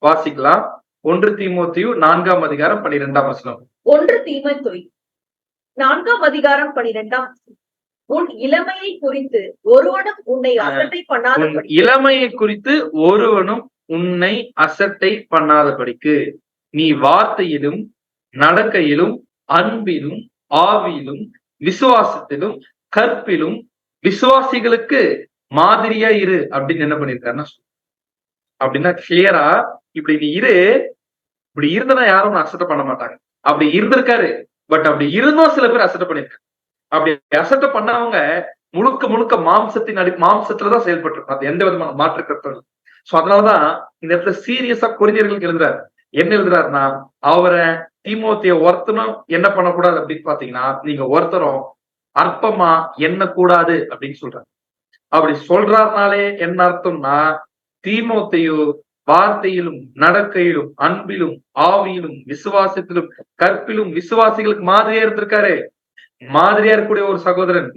வாசிக்கலாம். 1 தீமோத்தேயு 4ஆம் அதிகாரம் 12ஆம் வசனம். 1 தீமோத்தேயு 4ஆம் அதிகாரம் 12ஆம் வசனம். உன் இளமையை குறித்து ஒருவனும் உன்னை அசட்டை பண்ணாதபடி. இளமையை குறித்து ஒருவனும் உன்னை அசட்டை பண்ணாதபடிக்கு நீ வார்த்தையிலும் நடக்கையிலும் அன்பிலும் ஆவியிலும் விசுவாசத்திலும் கற்பிலும் விசுவாசிகளுக்கு மாதிரியா இரு அப்படின்னு என்ன பண்ணிருக்காருன்னா, அப்படின்னா கிளியரா இப்படி நீ இரு, இப்படி இருந்தனா யாரும் அசட்டை பண்ண மாட்டாங்க. அப்படி இருந்திருக்காரு. பட் அப்படி இருந்தும் சில பேர் அசட்டை பண்ணிருக்காங்க. அப்படி அசட்டை பண்ணவங்க முழுக்க மாம்சத்துலதான் செயல்பட்டு, அது எந்த விதமான மாற்று கருத்து. சோ அதனாலதான் இந்த இடத்துல சீரியஸா கொரிந்தியர்களுக்கு எழுதுறாரு. என்ன எழுதுறாருன்னா, அவரை தீமோத்தேய ஒருத்தனும் என்ன பண்ணக்கூடாது அப்படின்னு பாத்தீங்கன்னா, நீங்க ஒருத்தரும் அற்பமா எண்ண கூடாது அப்படின்னு சொல்றாரு. அப்படி சொல்றாருனாலே என்ன அர்த்தம்னா, தீமோத்தேயு வார்த்தையிலும் நடக்கையிலும் அன்பிலும் ஆவியிலும் விசுவாசத்திலும் கற்பிலும் விசுவாசிகளுக்கு மாதிரியா இருந்திருக்காரு. மாதிரியா இருக்கக்கூடிய ஒரு சகோதரன்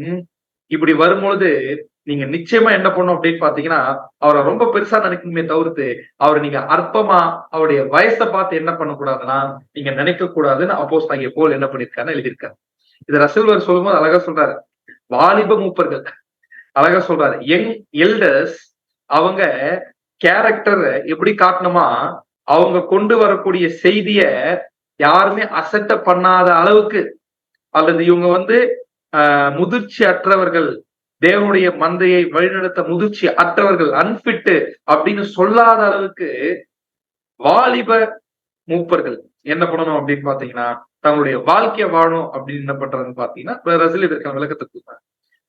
இப்படி வரும்பொழுது நீங்க நிச்சயமா என்ன பண்ணும் அப்படின்னு பாத்தீங்கன்னா, அவரை ரொம்ப பெருசா நினைக்கணுமே தவிர்த்து அவரை நீங்க அற்பமா அவருடைய வயசை பார்த்து என்ன பண்ணக்கூடாதுன்னா நீங்க நினைக்க கூடாதுன்னு அப்போஸ்தலனாகிய பவுல் என்ன பண்ணிருக்காருன்னு எழுதியிருக்காரு. இது ரசூல் சொல்லும்போது அழகா சொல்றாரு. வாலிப மூப்பர்கள் அழகா சொல்றாரு. யங் எல்டர்ஸ் அவங்க கேரக்டர் எப்படி காட்டணுமா, அவங்க கொண்டு வரக்கூடிய செய்திய யாருமே அசட்ட பண்ணாத அளவுக்கு, அல்லது இவங்க முதிர்ச்சி அற்றவர்கள், தேவனுடைய மந்தையை வழிநடத்த முதிர்ச்சி அற்றவர்கள், அன்பிட்டு அப்படின்னு சொல்லாத அளவுக்கு வாலிப மூப்பர்கள் என்ன பண்ணணும் அப்படின்னு பாத்தீங்கன்னா, தங்களுடைய வாழ்க்கைய வாழும் அப்படின்னு என்ன பண்றதுன்னு பாத்தீங்கன்னா ரசில் இதற்கான விளக்கத்தை கொடுத்தாங்க.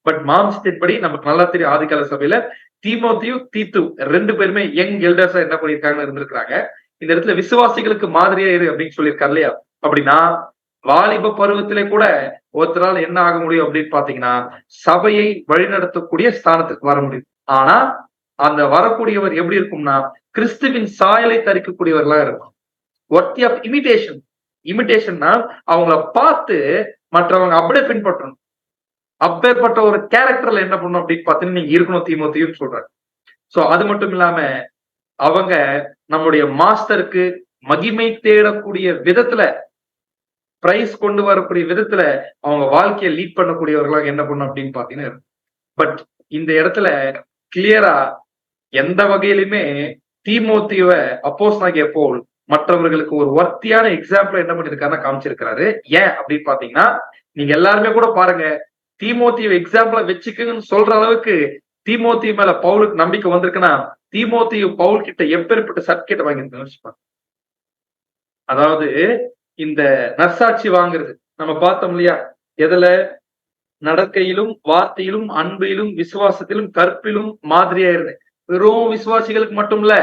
பட் மாம்சத்தின்படி நமக்கு நல்லா தெரியும், ஆதிகால சபையில தீமோத்தேயு தீத்து 2 பேருமே யங் எல்டர்ஸா என்ன பண்ணிருக்காங்கன்னு இருந்திருக்காங்க. இந்த இடத்துல விசுவாசிகளுக்கு மாதிரியா இரு அப்படின்னு சொல்லியிருக்காரு இல்லையா. அப்படின்னா வாலிப பருவத்திலே கூட ஒருத்தரால் என்ன ஆக முடியும் அப்படின்னு பாத்தீங்கன்னா, சபையை வழிநடத்தக்கூடிய ஸ்தானத்துக்கு வர முடியும். ஆனா அந்த வரக்கூடியவர் எப்படி இருக்கும்னா, கிறிஸ்துவின் சாயலை தரிக்கக்கூடியவர்களா இருக்கும். Worthy of imitation. இமிடேஷன்னா அவங்கள பார்த்து மற்றவங்க அப்படியே பின்பற்றணும். அப்பேற்பட்ட ஒரு கேரக்டர்ல என்ன பண்ணணும் அப்படின்னு பாத்தீங்கன்னா நீங்க இருக்கணும் தீமோத்தேயுன்னு சொல்றாரு. சோ அது மட்டும் இல்லாம அவங்க நம்முடைய மாஸ்டருக்கு மகிமை தேடக்கூடிய விதத்துல, பிரைஸ் கொண்டு வரக்கூடிய விதத்துல அவங்க வாழ்க்கையை லீட் பண்ணக்கூடியவர்களாக என்ன பண்ணும் அப்படின்னு பாத்தீங்கன்னா. பட் இந்த இடத்துல கிளியரா எந்த வகையிலுமே தீமோத்தேயுவை அப்போஸ்தலனாகிய பவுல் மற்றவர்களுக்கு ஒரு வர்த்தியான எக்ஸாம்பிள் என்ன பண்ணிருக்காருன்னா காமிச்சிருக்கிறாரு. ஏன் அப்படின்னு பாத்தீங்கன்னா, நீங்க எல்லாருமே கூட பாருங்க, தீமோத்தேயு எக்ஸாம்பிளா வச்சுக்குன்னு சொல்ற அளவுக்கு தீமோத்தேயு மேல பவுலுக்கு நம்பிக்கை வந்திருக்குன்னா, தீமோத்தேயு பவுல் கிட்ட எப்பேற்பட்ட சர்டிபிகேட் வாங்கியிருக்காங்க. அதாவது இந்த நற்சாட்சி வாங்குறது நம்ம பார்த்தோம் இல்லையா, எதுல? நடக்கையிலும் வார்த்தையிலும் அன்பிலும் விசுவாசத்திலும் கற்பிலும் மாதிரியா இருந்து. வெறும் விசுவாசிகளுக்கு மட்டும் இல்ல,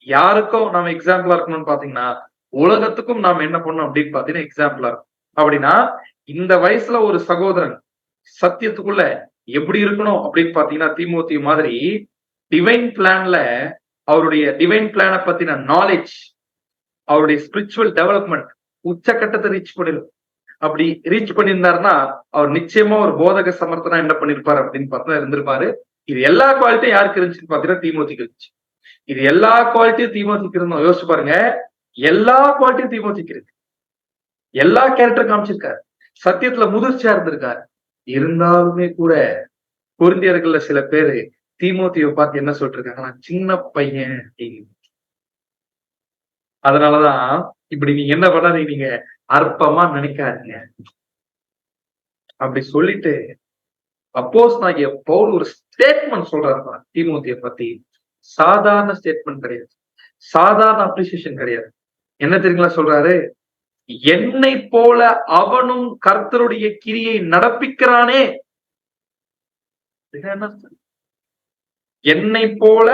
யாருக்கும் நாம எக்ஸாம்பிளா இருக்கணும்னு பாத்தீங்கன்னா உலகத்துக்கும் நாம என்ன பண்ணணும் அப்படின்னு பாத்தீங்கன்னா எக்ஸாம்பிளா இருக்கும். அப்படின்னா இந்த வயசுல ஒரு சகோதரன் சத்தியத்துக்குள்ள எப்படி இருக்கணும் அப்படின்னு பாத்தீங்கன்னா, தீமோத்தேயு மாதிரி டிவைன் பிளான்ல அவருடைய டிவைன் பிளான பத்தின நாலேஜ், அவருடைய ஸ்பிரிச்சுவல் டெவலப்மெண்ட் உச்சக்கட்டத்தை ரீச் பண்ணிடும். அப்படி ரீச் பண்ணியிருந்தாருன்னா அவர் நிச்சயமா ஒரு போதக சமர்த்தனா என்ன பண்ணிருப்பாரு அப்படின்னு பார்த்தா இருந்திருப்பாரு. இது எல்லா குவாலிட்டியும் யாருக்கு இருந்துச்சுன்னு பாத்தீங்கன்னா தீமோத்தேயுக்கு இருந்துச்சு. இது எல்லா குவாலிட்டியும் தீமோத்தேயுக்கு இருந்தோம். யோசிச்சு பாருங்க, எல்லா குவாலிட்டியும் தீமோத்தேயுக்கு இருக்கு. எல்லா கேரக்டரும் காமிச்சிருக்காரு. சத்தியத்துல முதிர்ச்சியா இருந்திருக்காரு. இருந்தாலுமே கூட கொரிந்தியர்கள்ல சில பேரு தீமோத்தேயுவை பார்த்து என்ன சொல்லிட்டு இருக்காங்கன்னா, சின்ன பையன். அதனாலதான் இப்படி நீங்க என்ன பண்ணாதீங்க, நீங்க அற்பமா நினைக்காதீங்க அப்படி சொல்லிட்டு அப்போஸ்தலனாகிய பவுல் ஒரு ஸ்டேட்மெண்ட் சொல்றாரு தீமோத்தியை பத்தி. சாதாரண ஸ்டேட்மெண்ட் கிடையாது, சாதாரண அப்ரிசியேஷன் கிடையாது. என்ன தெரியுங்களா சொல்றாரு? என்னை போல அவனும் கர்த்தருடைய கிரியை நடப்பிக்கிறானே. என்னை போல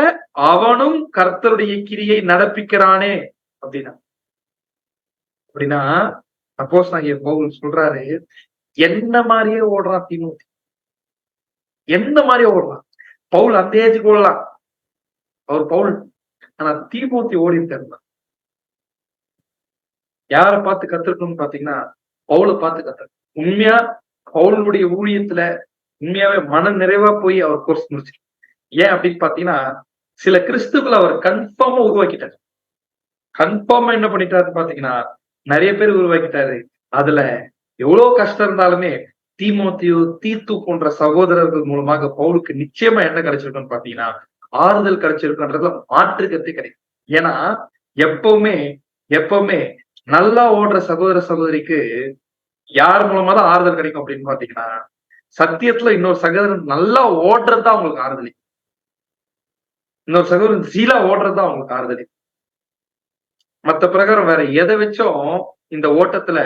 அவனும் கர்த்தருடைய கிரியை நடப்பிக்கிறானே அப்படின்னா அப்படின்னா அப்போஸ்தலனாகிய பவுல் சொல்றாரு, என்ன மாதிரியே ஓடுறான் தீமோத்தி, என்ன மாதிரியே ஓடுறான். பவுல் அந்த ஏஜுக்கு ஓடலாம், அவர் பவுல். ஆனா தீமோத்தி ஓடி இருக்காரு. யாரை பார்த்து கத்துக்கணும்னு பாத்தீங்கன்னா பவுலை பார்த்து கத்துக்கணும். உண்மையா பவுலுடைய ஊழியத்துல உண்மையாவே மன நிறைவா போய் அவர் கோர்ஸ் முடிச்சு. ஏன் அப்படின்னு பாத்தீங்கன்னா சில கிறிஸ்துக்களை அவர் கன்ஃபார்மா உருவாக்கிட்டாரு. கன்ஃபார்மா என்ன பண்ணிட்டாருன்னு பாத்தீங்கன்னா நிறைய பேர் உருவாக்கிட்டாரு. அதுல எவ்வளவு கஷ்டம் இருந்தாலுமே தீமோத்தியோ தீத்து போன்ற சகோதரர்கள் மூலமாக பவுலுக்கு நிச்சயமா என்ன கிடைச்சிருக்குன்னு பாத்தீங்கன்னா ஆறுதல் கிடைச்சிருக்குன்றதுல மாற்று கருத்து கிடைக்கும். ஏன்னா எப்பவுமே நல்லா ஓடுற சகோதர சகோதரிக்கு யார் மூலமா தான் ஆறுதல் கிடைக்கும் அப்படின்னு பாத்தீங்கன்னா சத்தியத்துல இன்னொரு சகோதரன் நல்லா ஓடுறதுதான் அவங்களுக்கு ஆறுதலி, இன்னொரு சகோதரன் சீலா ஓடுறதுதான் அவங்களுக்கு ஆறுதலி. மத்த பிரகாரம் வேற எதை வச்சும் இந்த ஓட்டத்துல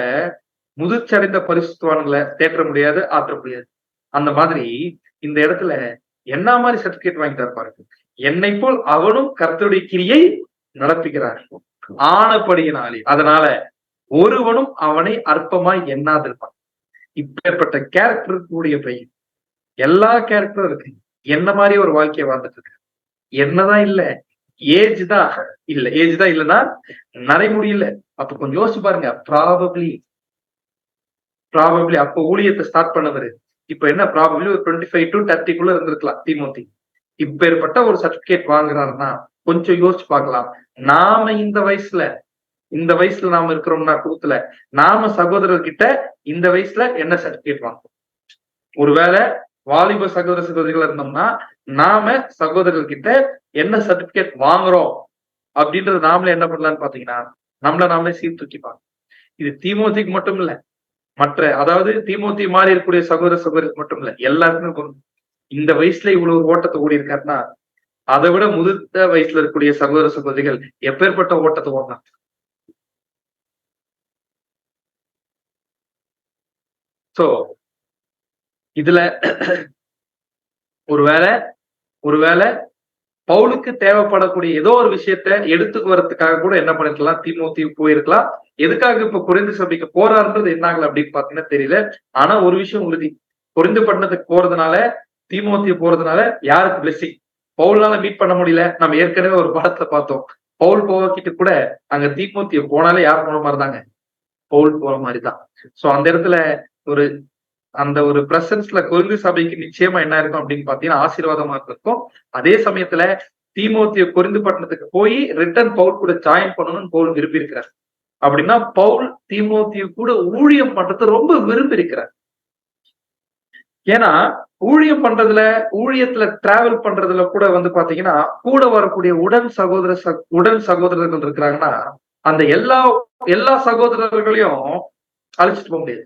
முதிர்ச்சடைந்த பரிசுத்தவான்களை தேற்ற முடியாது, ஆற்ற முடியாது. அந்த மாதிரி இந்த இடத்துல என்ன மாதிரி சர்டிபிகேட் வாங்கிட்டு பாருங்க. என்னை போல் அவனும் கர்த்தருடைய கிரியை நடப்பிக்கிறார் ஆனபடியினாலே, அதனால ஒருவனும் அவனை அற்பமாய் எண்ணாதிருப்பான். இப்பேற்பட்ட கேரக்டருடைய பையன், எல்லா கேரக்டரும் இருக்கு. என்ன மாதிரி ஒரு வாழ்க்கையை வாழ்ந்துட்டு இருக்கு. என்னதான் இல்ல, ஏஜ் தான் இல்லைன்னா நடைமுறையில. அப்ப கொஞ்சம் யோசிச்சு பாருங்க. ப்ராபப்ளி அப்ப ஊழியத்தை ஸ்டார்ட் பண்ணவரு இப்ப என்ன ப்ராபப்ளி ஒரு 25 to 30 இருந்திருக்கலாம் தீமோத்தி. இப்பேற்பட்ட ஒரு சர்டிபிகேட் வாங்குறாருன்னா கொஞ்சம் யோசிச்சு பார்க்கலாம். நாம இந்த வயசுல நாம இருக்கிறோம்னா கூத்துல நாம சகோதரர்கிட்ட இந்த வயசுல என்ன சர்டிபிகேட் வாங்குவோம்? ஒருவேளை வாலிப சகோதர சகோதரிகள் இருந்தோம்னா நாம சகோதரர்கிட்ட என்ன சர்டிபிகேட் வாங்குறோம் அப்படின்றது நாமளே என்ன பண்ணலாம்னு பாத்தீங்கன்னா நாமளே சீர்தூக்கிப்பாங்க. இது தீமோத்திக்கு மட்டும் இல்ல, அதாவது தீமோத்தி மாறி இருக்கக்கூடிய சகோதர சகோதரிகள் மட்டும் இல்ல, எல்லாருக்குமே இந்த வயசுல இவ்வளவு ஓட்டத்தை ஓடி இருக்காருன்னா அதை விட முதிர்ந்த வயசுல இருக்கக்கூடிய சகோதர சகோதரிகள் எப்பேற்பட்ட ஓட்டத்தை ஓடலாம். சோ இதுல ஒருவேளை பவுலுக்கு தேவைப்படக்கூடிய ஏதோ ஒரு விஷயத்த எடுத்துக்கு வரதுக்காக கூட என்ன பண்ணிருக்கலாம், தீமோத்தி போயிருக்கலாம். எதுக்காக இப்ப கொரிந்து சபைக்கு போறாருன்றது என்ன ஆகல அப்படின்னு பாத்தீங்கன்னா தெரியல. ஆனா ஒரு விஷயம் உறுதி, கொரிந்து பட்டணத்துக்கு போறதுனால தீமோத்தி போறதுனால யாருக்கு பிளெஸிங்? பவுலால மீட் பண்ண முடியல. நம்ம ஏற்கனவே ஒரு படத்துல பார்த்தோம். பவுல் போகிட்டு கூட அங்க தீமோத்திய போனாலே யார் போன மாதிரிதாங்க, பவுல் போற மாதிரிதான். சோ அந்த இடத்துல அந்த ஒரு பிரசன்ஸ்ல கொரிந்து சபைக்கு நிச்சயமா என்ன இருக்கும் அப்படின்னு பாத்தீங்கன்னா ஆசீர்வாதமா இருக்கும். அதே சமயத்துல தீமோத்திய கொரிந்து பட்டணத்துக்கு போய் ரிட்டர்ன் பவுல் கூட ஜாயின் பண்ணணும்னு பவுல் விரும்பி இருக்கிறார். அப்படின்னா பவுல் தீமோத்திய கூட ஊழியம் பண்றதை ரொம்ப விரும்பி இருக்கிறார். ஏன்னா ஊழியத்துல டிராவல் பண்றதுல கூட பாத்தீங்கன்னா கூட வரக்கூடிய உடன் சகோதரர்கள் இருக்கிறாங்கன்னா அந்த எல்லா சகோதரர்களையும் அழைச்சிட்டு போக முடியாது.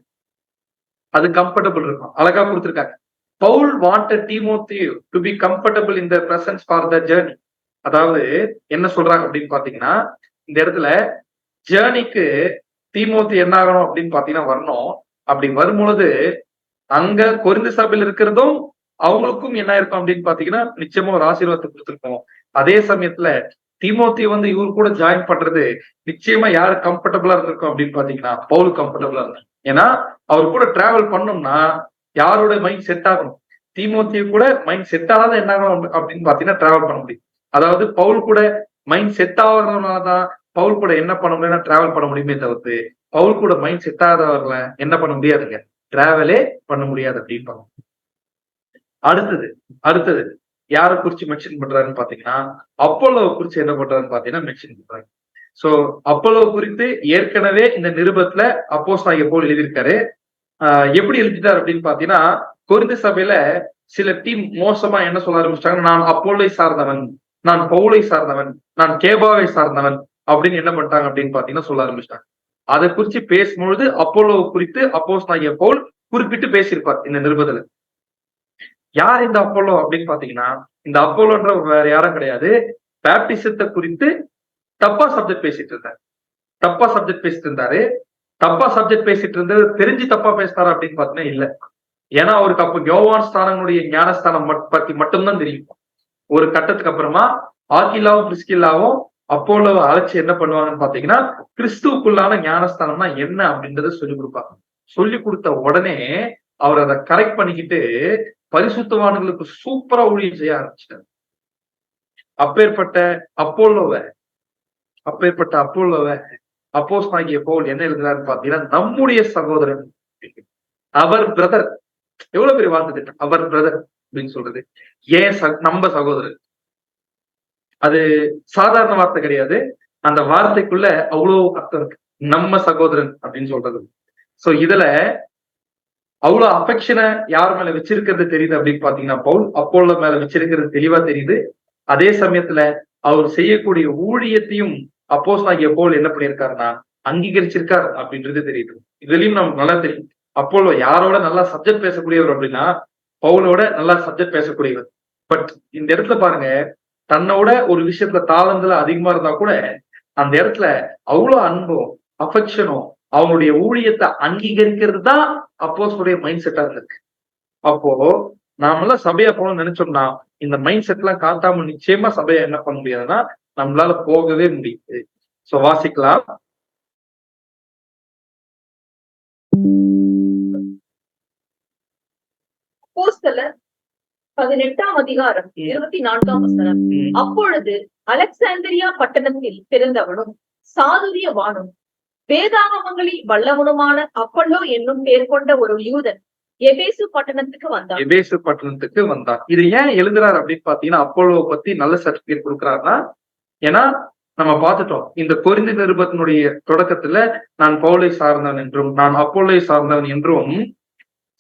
அது கம்ஃபர்டபுள் இருக்கும், அழகா கொடுத்திருக்காங்க. Paul wanted Timothy to be comfortable in the presence for the journey. அதாவது என்ன சொல்றாங்க அப்படின்னு பாத்தீங்கன்னா இந்த இடத்துல ஜேர்னிக்கு தீமோத்தி என்ன ஆகணும் அப்படின்னு பாத்தீங்கன்னா வரணும். அப்படி வரும்பொழுது அங்க கொரிந்து சபையில் இருக்கிறதும் அவங்களுக்கும் என்ன இருக்கும் அப்படின்னு பாத்தீங்கன்னா நிச்சயமா ஒரு ஆசீர்வாதத்தை கொடுத்துருக்கோம். அதே சமயத்துல தீமோத்தி இவரு கூட ஜாயின் பண்றது நிச்சயமா யாரு கம்ஃபர்டபுளா இருந்திருக்கும் அப்படின்னு பாத்தீங்கன்னா பவுல் கம்ஃபர்டபுளா இருக்கும். ஏன்னா அவர் கூட டிராவல் பண்ணோம்னா யாரோட மைண்ட் செட் ஆகணும்? தீமோத்திய கூட மைண்ட் செட் ஆகாத என்ன ஆகணும் அப்படின்னு பாத்தீங்கன்னா டிராவல் பண்ண முடியும். அதாவது பவுல் கூட மைண்ட் செட் ஆகிறதுனாலதான் பவுல் கூட என்ன பண்ண முடியும்னா டிராவல் பண்ண முடியுமே தவிர்த்து பவுல் கூட மைண்ட் செட் ஆகாதவர்கள என்ன பண்ண முடியாதுங்க, டிராவலே பண்ண முடியாது அப்படின்னு. அடுத்தது யாரை குறிச்சு மென்ஷன் பண்றாருன்னு பாத்தீங்கன்னா அப்போலோ குறிச்சு என்ன பண்றாருன்னு பாத்தீங்கன்னா மென்ஷன் பண்றாங்க. சோ அப்போலோ குறித்து ஏற்கனவே இந்த நிருபத்துல அப்போஸ்தலனாகிய பவுல் எழுதியிருக்காரு. எப்படி எழுதிட்டார் அப்படின்னு பாத்தீங்கன்னா கொரிந்து சபையில சில டீம் மோசமா என்ன சொல்ல ஆரம்பிச்சிட்டாங்க, நான் அப்போலை சார்ந்தவன், நான் பவுலை சார்ந்தவன், நான் கேபாவை சார்ந்தவன் அப்படின்னு என்ன பண்ணிட்டாங்க அப்படின்னு பாத்தீங்கன்னா சொல்ல ஆரம்பிச்சிட்டாங்க. அதை குறித்து பேசும்பொழுது அப்போலோ குறித்து அப்போஸ்தலனாகிய பவுல் குறிப்பிட்டு பேசியிருப்பார் இந்த நிருபத்துல. யார் இந்த அப்போலோ அப்படின்னு பாத்தீங்கன்னா, இந்த அப்போலோன்ற வேற யாரும் கிடையாது, பேப்டிசத்தை குறித்து தப்பா சப்ஜெக்ட் பேசிட்டு இருந்தாரு. தப்பா சப்ஜெக்ட் பேசிட்டு இருந்தது தெரிஞ்சு தப்பா பேசினாரா அப்படின்னு பாத்தீங்கன்னா இல்ல. ஏன்னா அவருக்கு அப்ப யோவான் ஸ்தானங்களுடைய ஞானஸ்தானம் பத்தி மட்டும்தான் தெரியும். ஒரு கட்டத்துக்கு அப்புறமா ஆக்கிலாவும் பிரிஸ்கில்லாவும் அப்போலோவை அழைச்சு என்ன பண்ணுவாங்கன்னு பாத்தீங்கன்னா, கிறிஸ்துவுக்குள்ளான ஞானஸ்தானம்னா என்ன அப்படின்றத சொல்லிக் கொடுப்பாங்க. சொல்லி கொடுத்த உடனே அவர் அதை கரெக்ட் பண்ணிக்கிட்டு பரிசுத்தவான்களுக்கு சூப்பரா ஊழியம் செய்ய ஆரம்பிச்சிட்டார். அப்பேற்பட்ட அப்போலோவை அப்போஸ்தலனாகிய பவுல் என்ன எழுதுறாருன்னு பாத்தீங்கன்னா, நம்முடைய சகோதரன், அவர் பிரதர். எவ்வளவு பெரிய வார்த்தை திட்டம், அவர் பிரதர் அப்படின்னு சொல்றது. ஏன் நம்ம சகோதரர், அது சாதாரண வார்த்தை கிடையாது. அந்த வார்த்தைக்குள்ள அவ்வளவு அர்த்தம் இருக்கு. நம்ம சகோதரன் அப்படின்னு சொல்றது. சோ இதுல அவ்வளவு அஃபெக்ஷனை யார் மேல வச்சிருக்கிறது தெரியுது அப்படின்னு பாத்தீங்கன்னா, பவுல் அப்போலோ மேல வச்சிருக்கிறது தெளிவா தெரியுது. அதே சமயத்துல அவர் செய்யக்கூடிய ஊழியத்தையும் அப்போஸ்தலனாகிய பவுல் என்ன பண்ணியிருக்காருன்னா அங்கீகரிச்சிருக்காரு அப்படின்றது தெரியுது. இதுலயும் நமக்கு நல்லா தெரியும், அப்போலோ யாரோட நல்லா சப்ஜெக்ட் பேசக்கூடியவர் அப்படின்னா பவுலோட நல்லா சப்ஜெக்ட் பேசக்கூடியவர். பட் இந்த இடத்துல பாருங்க, தன்னோட ஒரு விஷயத்துல தாளந்துல அதிகமா இருந்தா கூட அந்த இடத்துல அவ்வளவு அன்பும் அஃபெக்ஷனும் அவனுடைய ஊழியத்தை அங்கீகரிக்கிறது தான் அப்போஸ்தலனுடைய மைண்ட் செட்டா இருக்கு. அப்போ நாமெல்லாம் சபையா போகணும்னு நினைச்சோம்னா இந்த மைண்ட் செட் எல்லாம் காட்டாம நிச்சயமா சபையா என்ன பண்ண முடியாதுன்னா நம்மளால போகவே முடியுது. சோ வாசிக்கலாம். அப்போஸ்தலர் 18ஆம் அதிகாரம் 24ஆம் வசனம். அப்பொழுது அலெக்சாந்திரியா பட்டணத்தில் பிறந்தவனும் சாதுரியவானும் வேதாகமங்களில் வல்லவனுமான அப்பல்லோ என்னும் பேர் கொண்ட ஒரு யூதன் எபேசு பட்டணத்துக்கு வந்தான். இது ஏன் எழுதுறாரு அப்படின்னு பாத்தீங்கன்னா, அப்போலோ பத்தி நல்ல சர்டிபிகேட் கொடுக்குறாருன்னா, ஏன்னா நம்ம பார்த்துட்டோம் இந்த கொரிந்து நிருபத்தினுடைய தொடக்கத்துல நான் பவுலை சார்ந்தவன் என்றும் நான் அப்போலை சார்ந்தவன் என்றும்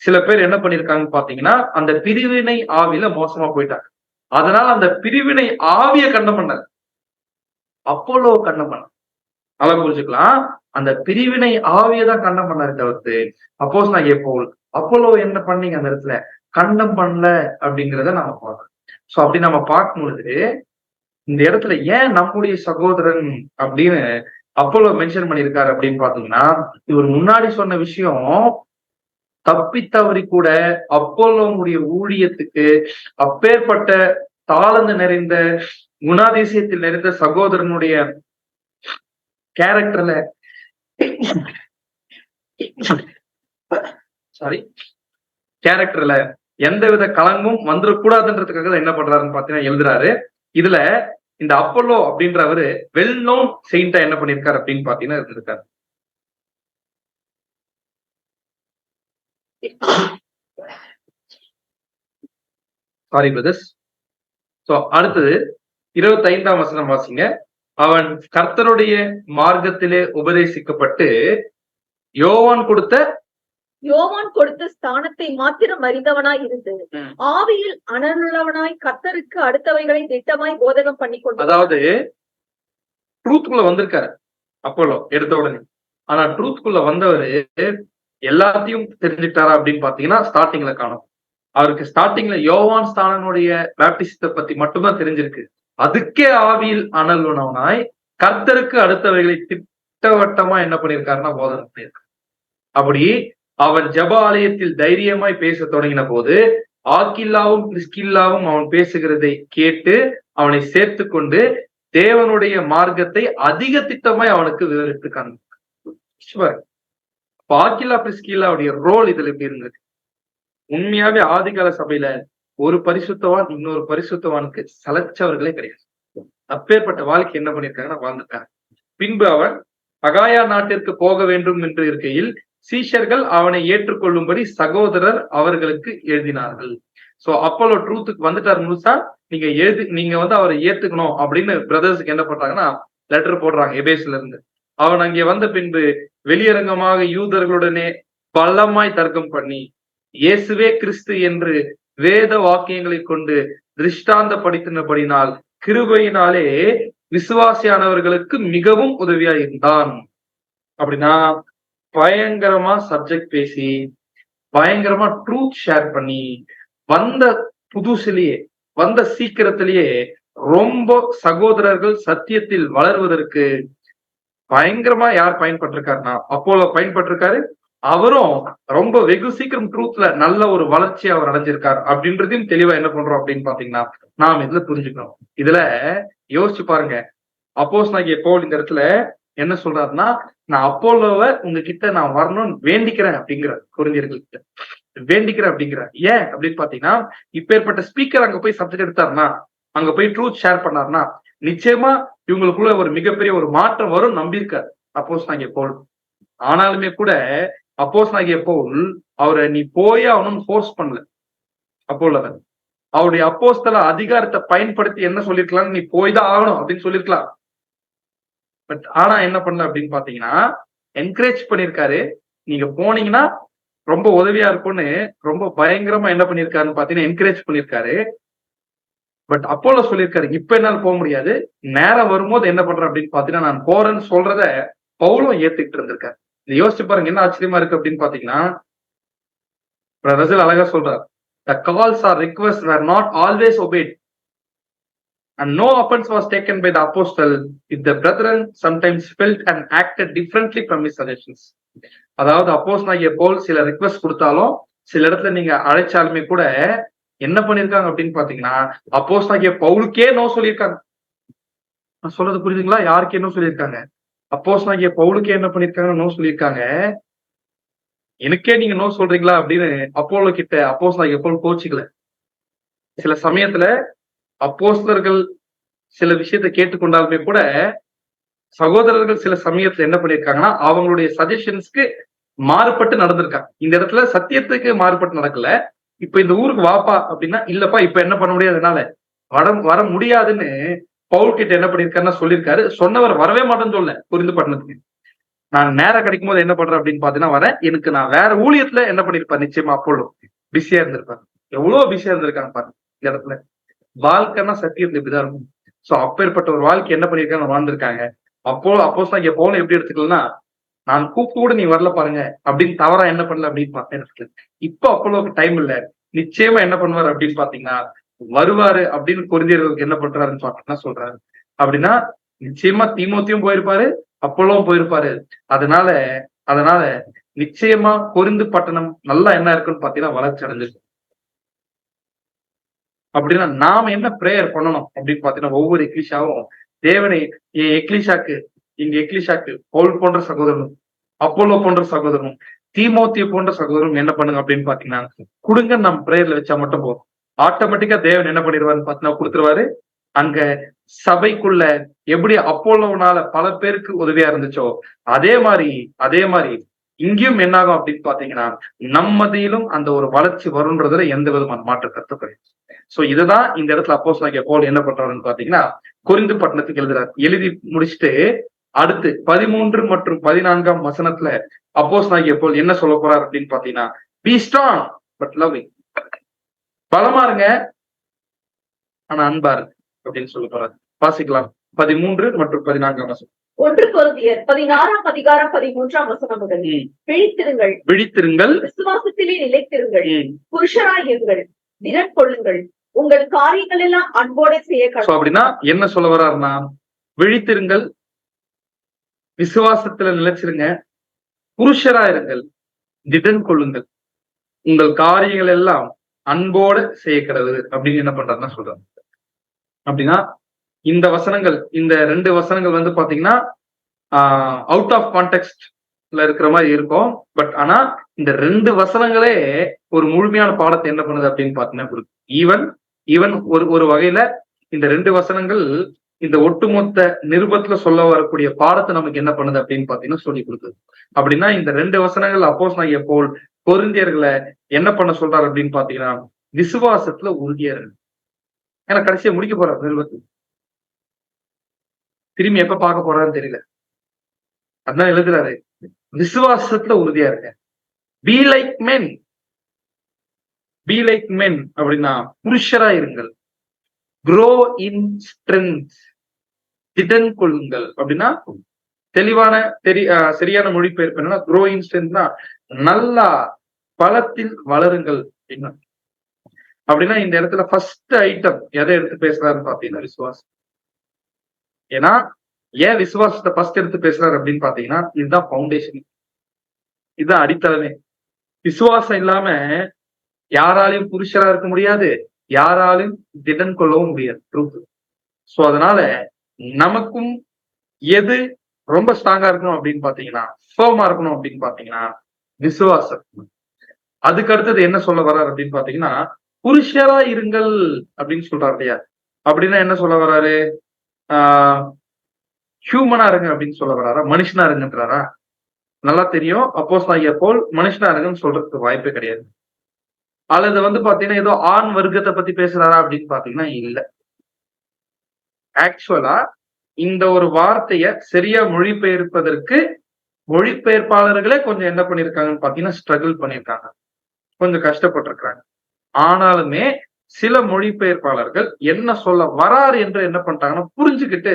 சில பேர் என்ன பண்ணிருக்காங்கன்னு பாத்தீங்கன்னா, அந்த பிரிவினை ஆவியில மோசமா போயிட்டாங்க. அதனால அந்த பிரிவினை ஆவிய கண்டம் பண்ணார், அப்போலோ கண்டம் பண்ண. நல்லா புரிஞ்சுக்கலாம், அந்த பிரிவினை ஆவியதான் கண்டம் பண்ணாரு தவிர்த்து அப்போஸ்தலனாகிய பவுல் அப்போலோ என்ன பண்ணீங்க அந்த இடத்துல கண்டம் பண்ணல அப்படிங்கிறத நம்ம பார்க்கணும். சோ அப்படி நம்ம பார்க்கும்பொழுது இந்த இடத்துல ஏன் நம்முடைய சகோதரன் அப்படின்னு அப்போலோ மென்ஷன் பண்ணியிருக்காரு அப்படின்னு பாத்தீங்கன்னா, இவர் முன்னாடி சொன்ன விஷயம் தப்பித்தவறி கூட அப்போலோவுடைய ஊழியத்துக்கு அப்பேற்பட்ட தாளந்து நிறைந்த குணாதிசயத்தில் நிறைந்த சகோதரனுடைய கேரக்டர்ல எந்தவித களங்கும் வந்துடக்கூடாதுன்றதுக்காக என்ன பண்றாருன்னு பாத்தீங்கன்னா எழுதுறாரு. இதுல இந்த அப்போலோ அப்படின்றவரு வெல் நோன் செயின்டா என்ன பண்ணிருக்காரு அப்படின்னு பாத்தீங்கன்னா இருந்திருக்காரு. Sorry brothers. சோ அடுத்தது 25ஆம் வசனம் வாசிங்க. அவன் கர்த்தருடைய மார்க்கத்திலே உபதேசிக்கப்பட்டு யோவான் கொடுத்த ஸ்தானத்தை மாத்திரம் அறிந்தவனாய் இருந்து ஆவியில் அனலுள்ளவனாய் கர்த்தருக்கு அடுத்தவைகளை திட்டமாய் போதகம் பண்ணி கொண்டு, அதாவது ட்ரூத்குள்ள வந்திருக்காரு அப்போலோ எடுத்த உடனே. ஆனா ட்ரூத்குள்ள வந்தவரு எல்லாத்தையும் தெரிஞ்சுக்கிட்டாரா அப்படின்னு பாத்தீங்கன்னா ஸ்டார்டிங்ல காணும். அவருக்கு ஸ்டார்டிங்ல யோவான் ஸ்தானனுடைய பேப்டிசத்தை பத்தி மட்டும்தான் தெரிஞ்சிருக்கு. அதுக்கே ஆவியில் அனலுள்ளவனாய் கர்த்தருக்கு அடுத்தவைகளை திட்டவட்டமா என்ன பண்ணியிருக்காருன்னா போதனை பண்ணியிருக்காரு. அப்படி அவன் ஜெப ஆலயத்தில் தைரியமாய் பேச தொடங்கின போது ஆக்கில்லாவும் பிரிஸ்கில்லாவும் அவன் பேசுகிறதை கேட்டு அவனை சேர்த்து கொண்டு தேவனுடைய மார்க்கத்தை அதிக திட்டமாய் அவனுக்கு விவரித்து காண்பித்தார். ஆக்கில்லா பிரிஸ்கில்லாவுடைய ரோல் இதுல எப்படி இருந்தது? உண்மையாவே ஆதிகால சபையில ஒரு பரிசுத்தவான் இன்னொரு பரிசுத்தவானுக்கு சலைச்சவர்களே கிடையாது. அப்பேற்பட்ட வாழ்க்கை என்ன பண்ணிருக்காங்கன்னா வாழ்ந்துட்டாங்க. பின்பு அவன் அகாயா நாட்டிற்கு போக வேண்டும் என்று இருக்கையில் சீஷர்கள் அவனை ஏற்றுக்கொள்ளும்படி சகோதரர் அவர்களுக்கு எழுதினார்கள். சோ அப்போலோ ட்ரூத்துக்கு வந்துட்டார் முழுசா. நீங்க வந்து அவரை ஏத்துக்கணும் அப்படின்னு பிரதர்ஸுக்கு என்ன பண்றாங்கன்னா லெட்டர் போடுறாங்க எபேசுல இருந்து. அவன் அங்கே வந்த பின்பு வெளியரங்கமாக யூதர்களுடனே பலமாய் தர்க்கம் பண்ணி இயேசுவே கிறிஸ்து என்று வேத வாக்கியங்களை கொண்டு திருஷ்டாந்தப்படுத்தினபடினால் கிருபையினாலே விசுவாசியானவர்களுக்கு மிகவும் உதவியா இருந்தான். அப்படின்னா பயங்கரமா சப்ஜெக்ட் பேசி பயங்கரமா ட்ரூத் ஷேர் பண்ணி வந்த புதுசுலயே வந்த சீக்கிரத்திலேயே ரொம்ப சகோதரர்கள் சத்தியத்தில் வளர்வதற்கு பயங்கரமா யார் பயன்பட்டிருக்காருன்னா அப்போலோ பயன்பட்டிருக்காரு. அவரும் ரொம்ப வெகு சீக்கிரம் ட்ரூத்ல நல்ல ஒரு வளர்ச்சி அவர் அடைஞ்சிருக்காரு அப்படின்றதையும் தெளிவா என்ன பண்றோம் அப்படின்னு பாத்தீங்கன்னா நாம் இதுல புரிஞ்சுக்கணும். இதுல யோசிச்சு பாருங்க, அப்போஸ்தலனாகிய பவுல் இந்த இடத்துல என்ன சொல்றாருன்னா, நான் அப்போலோவை உங்ககிட்ட நான் வரணும்னு வேண்டிக்கிறேன் அப்படிங்கிறார். கொரிந்தியர்கள்கிட்ட வேண்டிக்கிறேன் அப்படிங்கிறார். ஏன் அப்படின்னு பாத்தீங்கன்னா, இப்பேற்பட்ட ஸ்பீக்கர் அங்க போய் சப்ஜெக்ட் எடுத்தாருன்னா, அங்க போய் ட்ரூத் ஷேர் பண்ணாருன்னா நிச்சயமா இவங்களுக்குள்ள ஒரு மிகப்பெரிய ஒரு மாற்றம் வரும் நம்பியிருக்காரு அப்போஸ்தலனாகிய பவுல். ஆனாலுமே கூட அப்போஸ்தலனாகிய பவுல் அவரை நீ போயே அவனும் ஃபோர்ஸ் பண்ணல. அப்போலவன் அவருடைய அப்போஸ்தல அதிகாரத்தை பயன்படுத்தி என்ன சொல்லிருக்கலாம், நீ போய் தான் ஆகணும் அப்படின்னு சொல்லிருக்கலாம். பட் ஆனா என்ன பண்ணல அப்படின்னு பாத்தீங்கன்னா என்கரேஜ் பண்ணிருக்காரு. நீங்க போனீங்கன்னா ரொம்ப உதவியா இருக்கும்னு ரொம்ப பயங்கரமா என்ன பண்ணிருக்காருன்னு பாத்தீங்கன்னா என்கரேஜ் பண்ணிருக்காரு. பட் அப்போல சொல்லியிருக்காரு, இப்ப என்னால போக முடியாது, நேரம் வரும்போது என்ன பண்றேன் அப்படின்னு பாத்தீங்கன்னா நான் போறேன்னு சொல்றத பவுலும் ஏத்துக்கிட்டு இருந்திருக்காரு. இதை யோசிச்சு பாருங்க, என்ன ஆச்சரியமா இருக்கு அப்படின்னு பாத்தீங்கன்னா ரசல் அழகா சொல்றார், the calls or requests were not always obeyed and no offense was taken by the apostle if the brethren sometimes felt and acted differently from his suggestions. அதாவது அப்போஸ்தலனாகிய பவுல் சில ரிக்வெஸ்ட் கொடுத்தாலும் சில இடத்துல நீங்க அழைச்சாலுமே கூட என்ன பண்ணிருக்காங்க அப்படின்னு பாத்தீங்கன்னா அப்போஸ்தலனாகிய பவுலுக்கே நோ சொல்லியிருக்காங்க. நான் சொல்றது புரியுதுங்களா? யாருக்கு என்ன சொல்லியிருக்காங்க? அப்போஸ்தலனாகிய பவுலுக்கே என்ன பண்ணிருக்காங்க, நோ சொல்லியிருக்காங்க. எனக்கே நீங்க நோ சொல்றீங்களா அப்படின்னு அப்போலோ கிட்ட அப்போஸ்தலனாகிய பவுல் கோச்சிக்கல. சில சமயத்துல அப்போஸ்தலர்கள் சில விஷயத்தை கேட்டுக்கொண்டாலுமே கூட சகோதரர்கள் சில சமயத்துல என்ன பண்ணிருக்காங்கன்னா அவங்களுடைய சஜஷன்ஸ்க்கு மாறுபட்டு நடந்திருக்காங்க. இந்த இடத்துல சத்தியத்துக்கு மாறுபட்டு நடக்கல. இப்ப இந்த ஊருக்கு வாப்பா அப்படின்னா, இல்லப்பா இப்ப என்ன பண்ண முடியாதுனால வர முடியாதுன்னு பவுல் கிட்ட என்ன பண்ணிருக்காருன்னா சொல்லியிருக்காரு. சொன்னவர் வரவே மாட்டேன்னு சொல்ல புரிந்து பண்ணதுக்கு, நான் நேரம் கிடைக்கும் போது என்ன பண்றேன் அப்படின்னு பாத்தீங்கன்னா வரேன். எனக்கு நான் வேற ஊழியத்துல என்ன பண்ணிருப்பாரு, நிச்சயமா அப்போலோ பிஸியா இருந்திருப்பாரு. எவ்வளவு பிஸியா இருந்திருக்காங்க பாருங்க. இந்த இடத்துல வாழ்க்கைன்னா சத்தியத்துல இப்படிதான் இருக்கும். சோ அப்பேற்பட்ட ஒரு வாழ்க்கை என்ன பண்ணிருக்காங்க, வாழ்ந்திருக்காங்க. அப்போஸ்தலனாகிய பவுலை எப்படி எடுத்துக்கலன்னா, நான் கூப்பிட்டு கூட நீ வரல பாருங்க அப்படின்னு தவறா என்ன பண்ணல அப்படின்னு பார்த்தேன். இப்ப அப்போலோக்கு டைம் இல்ல, நிச்சயமா என்ன பண்ணுவாரு அப்படின்னு பாத்தீங்கன்னா வருவாரு அப்படின்னு கொரிந்தியர்களுக்கு என்ன பண்றாருன்னு பாத்தீங்கன்னா சொல்றாரு. அப்படின்னா நிச்சயமா தீமோத்தியும் போயிருப்பாரு, அப்போலோவும் போயிருப்பாரு. அதனால அதனால நிச்சயமா கொரிந்து பட்டணம் நல்லா என்ன இருக்குன்னு பாத்தீங்கன்னா வளர்ச்சி அடைஞ்சிருக்கு. அப்படின்னா நாம என்ன பிரேயர் பண்ணணும் அப்படின்னு பாத்தீங்கன்னா ஒவ்வொரு எக்லிஷாவும் தேவனை எக்லிஷாக்கு இங்க எக்லிஷாக்கு பவுல் போன்ற சகோதரனும் அப்போலோ போன்ற சகோதரனும் தீமோத்திய போன்ற சகோதரனும் என்ன பண்ணுங்க அப்படின்னு பாத்தீங்கன்னா கொடுங்க நம்ம பிரேயர்ல வச்சா மட்டும் போதும். ஆட்டோமேட்டிக்கா தேவன் என்ன பண்ணிடுவாருன்னு பாத்தீங்கன்னா கொடுத்துருவாரு. அங்க சபைக்குள்ள எப்படி அப்போலோனால பல பேருக்கு உதவியா இருந்துச்சோ அதே மாதிரி இங்கேயும் என்ன ஆகும் அப்படின்னு பாத்தீங்கன்னா நம்மதிலும் அந்த ஒரு வளர்ச்சி வரும்ன்றதுல எந்த விதமான மாற்று கருத்து கிடையாது. சோ இதுதான் இந்த இடத்துல அப்போஸ்தலனாகிய பவுல் என்ன பண்றாருன்னு பாத்தீங்கன்னா கொரிந்து பட்டணத்துக்கு எழுதுறாரு. எழுதி முடிச்சுட்டு அடுத்து 13 மற்றும் 14ஆம் வசனத்துல அப்போஸ்தலனாகிய பவுல் என்ன சொல்ல போறாரு அப்படின்னு பாத்தீங்கன்னா பி ஸ்ட்ராங் பட் லவ்விங், பலமா இருங்க ஆனா அன்பா இருக்கு அப்படின்னு சொல்ல போறாரு. வாசிக்கலாம் 13 மற்றும் 14ஆம் வசனம். 1 கொரிந்தியர் 16ஆம் அதிகாரம் 13ஆம் வசனம் முதல். விழித்திருங்கள், விசுவாசத்திலே நிலைத்திருங்கள், புருஷராய் இருங்கள், திடன் கொள்ளுங்கள், உங்கள் காரியங்கள் எல்லாம் அன்போட செய்ய. அப்படின்னா என்ன சொல்ல வர்றாருன்னா விழித்திருங்கள், விசுவாசத்துல நிலைச்சிருங்க, புருஷரா இருங்கள், திடன் கொள்ளுங்கள், உங்கள் காரியங்கள் எல்லாம் அன்போட செய்யக்கிறது அப்படின்னு என்ன பண்றாருன்னா சொல்றாரு. அப்படின்னா இந்த வசனங்கள், இந்த 2 வசனங்கள் வந்து பாத்தீங்கன்னா அவுட் ஆஃப் கான்டெக்ட்ல இருக்கிற மாதிரி இருக்கும். பட் ஆனா இந்த 2 வசனங்களே ஒரு முழுமையான பாடத்தை என்ன பண்ணுது அப்படின்னு பாத்தீங்கன்னா ஈவன் ஒரு வகையில இந்த 2 வசனங்கள் இந்த ஒட்டுமொத்த நிருபத்துல சொல்ல வரக்கூடிய பாடத்தை நமக்கு என்ன பண்ணுது அப்படின்னு பாத்தீங்கன்னா சொல்லி கொடுக்குது. அப்படின்னா இந்த 2 வசனங்கள் அப்போஸ்தலனாகிய பவுல் கொரிந்தியர்களை என்ன பண்ண சொல்றாரு அப்படின்னு பாத்தீங்கன்னா விசுவாசத்துல உறுதியா இருக்கு. ஏன்னா கடைசியா முடிக்க போறாரு நிருபத்துக்கு, திரும்பி எப்ப பார்க்க போறாருன்னு தெரியல. அதான் எழுதுறாரு, விசுவாசத்துல உறுதியா இருக்க. பி லைக் மென் அப்படின்னா புருஷரா இருங்கள். grow in strength, திடன் கொள்ளுங்கள் அப்படின்னா தெளிவான சரியான மொழிபெயர்ப்பு என்னன்னா grow in strengthனா நல்லா பலத்தில் வளருங்கள் அப்படின்னா. அப்படின்னா இந்த இடத்துல ஃபர்ஸ்ட் ஐட்டம் எதை எடுத்து பேசுறாருன்னு பாத்தீங்கன்னா விசுவாசம். ஏன்னா ஏன் விசுவாசத்தை ஃபர்ஸ்ட் எடுத்து பேசுறாரு அப்படின்னு பாத்தீங்கன்னா இதுதான் பவுண்டேஷன், இதுதான் அடித்தளமே. விசுவாசம் இல்லாம யாராலையும் புருஷரா இருக்க முடியாது, யாராலையும் திடன் கொள்ளவும் முடியாது ட்ரூத். சோ அதனால நமக்கும் எது ரொம்ப ஸ்ட்ராங்கா இருக்கணும் அப்படின்னு பாத்தீங்கன்னா, ஃபர்மா இருக்கணும் அப்படின்னு பாத்தீங்கன்னா விசுவாசம். அதுக்கு அடுத்தது என்ன சொல்ல வர்றாரு அப்படின்னு பாத்தீங்கன்னா புருஷரா இருங்கள் அப்படின்னு சொல்றாரு இல்லையா. அப்படின்னா என்ன சொல்ல வர்றாரு? ஹியூமனா இருங்க அப்படின்னு சொல்ல வர்றாரா, மனுஷனா இருங்கன்றாரா? நல்லா தெரியும் அப்போஸ்தலனாகிய பவுல் மனுஷனா இருங்கன்னு சொல்றதுக்கு வாய்ப்பே கிடையாது. அல்லது பாத்தீங்கன்னா ஏதோ ஆண் வர்க்கத்தை பத்தி பேசுறாரா அப்படின்னு பாத்தீங்கன்னா இல்ல. ஆக்சுவலா இந்த ஒரு வார்த்தைய சரியா மொழிபெயர்ப்பதற்கு மொழிபெயர்ப்பாளர்களே கொஞ்சம் என்ன பண்ணிருக்காங்கன்னு பாத்தீங்கன்னா ஸ்ட்ரகிள் பண்ணிருக்காங்க, கொஞ்சம் கஷ்டப்பட்டிருக்காங்க. ஆனாலுமே சில மொழிபெயர்ப்பாளர்கள் என்ன சொல்ல வராரு என்று என்ன பண்ணிட்டாங்கன்னா புரிஞ்சுக்கிட்டு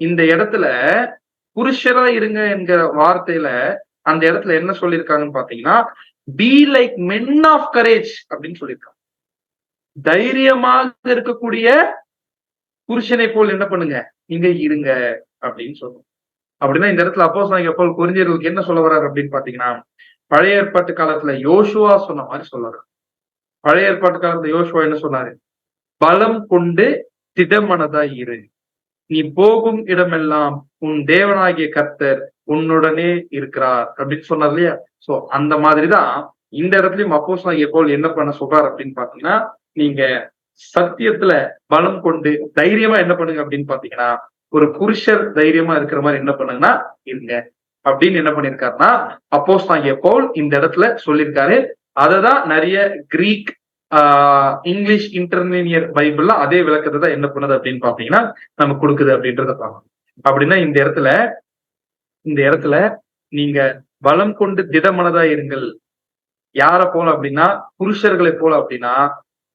இந்த இடத்துல புருஷரா இருங்க என்கிற வார்த்தையில அந்த இடத்துல என்ன சொல்லியிருக்காங்கன்னு பாத்தீங்கன்னா be like men of courage அப்படின்னு சொல்லியிருக்காங்க. தைரியமாக இருக்கக்கூடிய புருஷனை போல் என்ன பண்ணுங்க நீங்க இருங்க அப்படின்னு சொல்லுவோம். அப்படின்னா இந்த இடத்துல அப்போஸ்தலனாகிய பவுல் கொரிந்தியர்களுக்கு என்ன சொல்ல வர்றாரு அப்படின்னு பாத்தீங்கன்னா பழைய ஏற்பாட்டு காலத்துல யோசுவா சொன்ன மாதிரி சொல்றாரு. பழைய ஏற்பாட்டு காலத்துல யோசுவா என்ன சொன்னாரு? பலம் கொண்டு திடமனதா இரு, நீ போகும் இடமெல்லாம் உன் தேவனாகிய கர்த்தர் உன்னுடனே இருக்கிறார் அப்படின்னு சொன்னார் இல்லையா. சோ அந்த மாதிரிதான் இந்த இடத்துலயும் அப்போஸ்தலனாகிய பவுல் என்ன பண்ண சொல்றாரு அப்படின்னு பாத்தீங்கன்னா நீங்க சத்தியத்துல பலம் கொண்டு தைரியமா என்ன பண்ணுங்க அப்படின்னு பாத்தீங்கன்னா ஒரு புருஷர் தைரியமா இருக்கிற மாதிரி என்ன பண்ணுங்கன்னா இருங்க அப்படின்னு என்ன பண்ணிருக்காருன்னா அப்போஸ்தலனாகிய பவுல் இந்த இடத்துல சொல்லியிருக்காரு. அததான் நிறைய கிரீக் இங்கிலீஷ் இன்டர்லினியர் பைபிள்ல அதே விளக்கத்தை தான் என்ன பண்ணுது அப்படின்னு பாத்தீங்கன்னா நமக்கு கொடுக்குது அப்படின்றத பார்க்கணும். அப்படின்னா இந்த இடத்துல நீங்க பலம் கொண்டு திடமனதா இருங்கள். யார போல அப்படின்னா புருஷர்களை போல. அப்படின்னா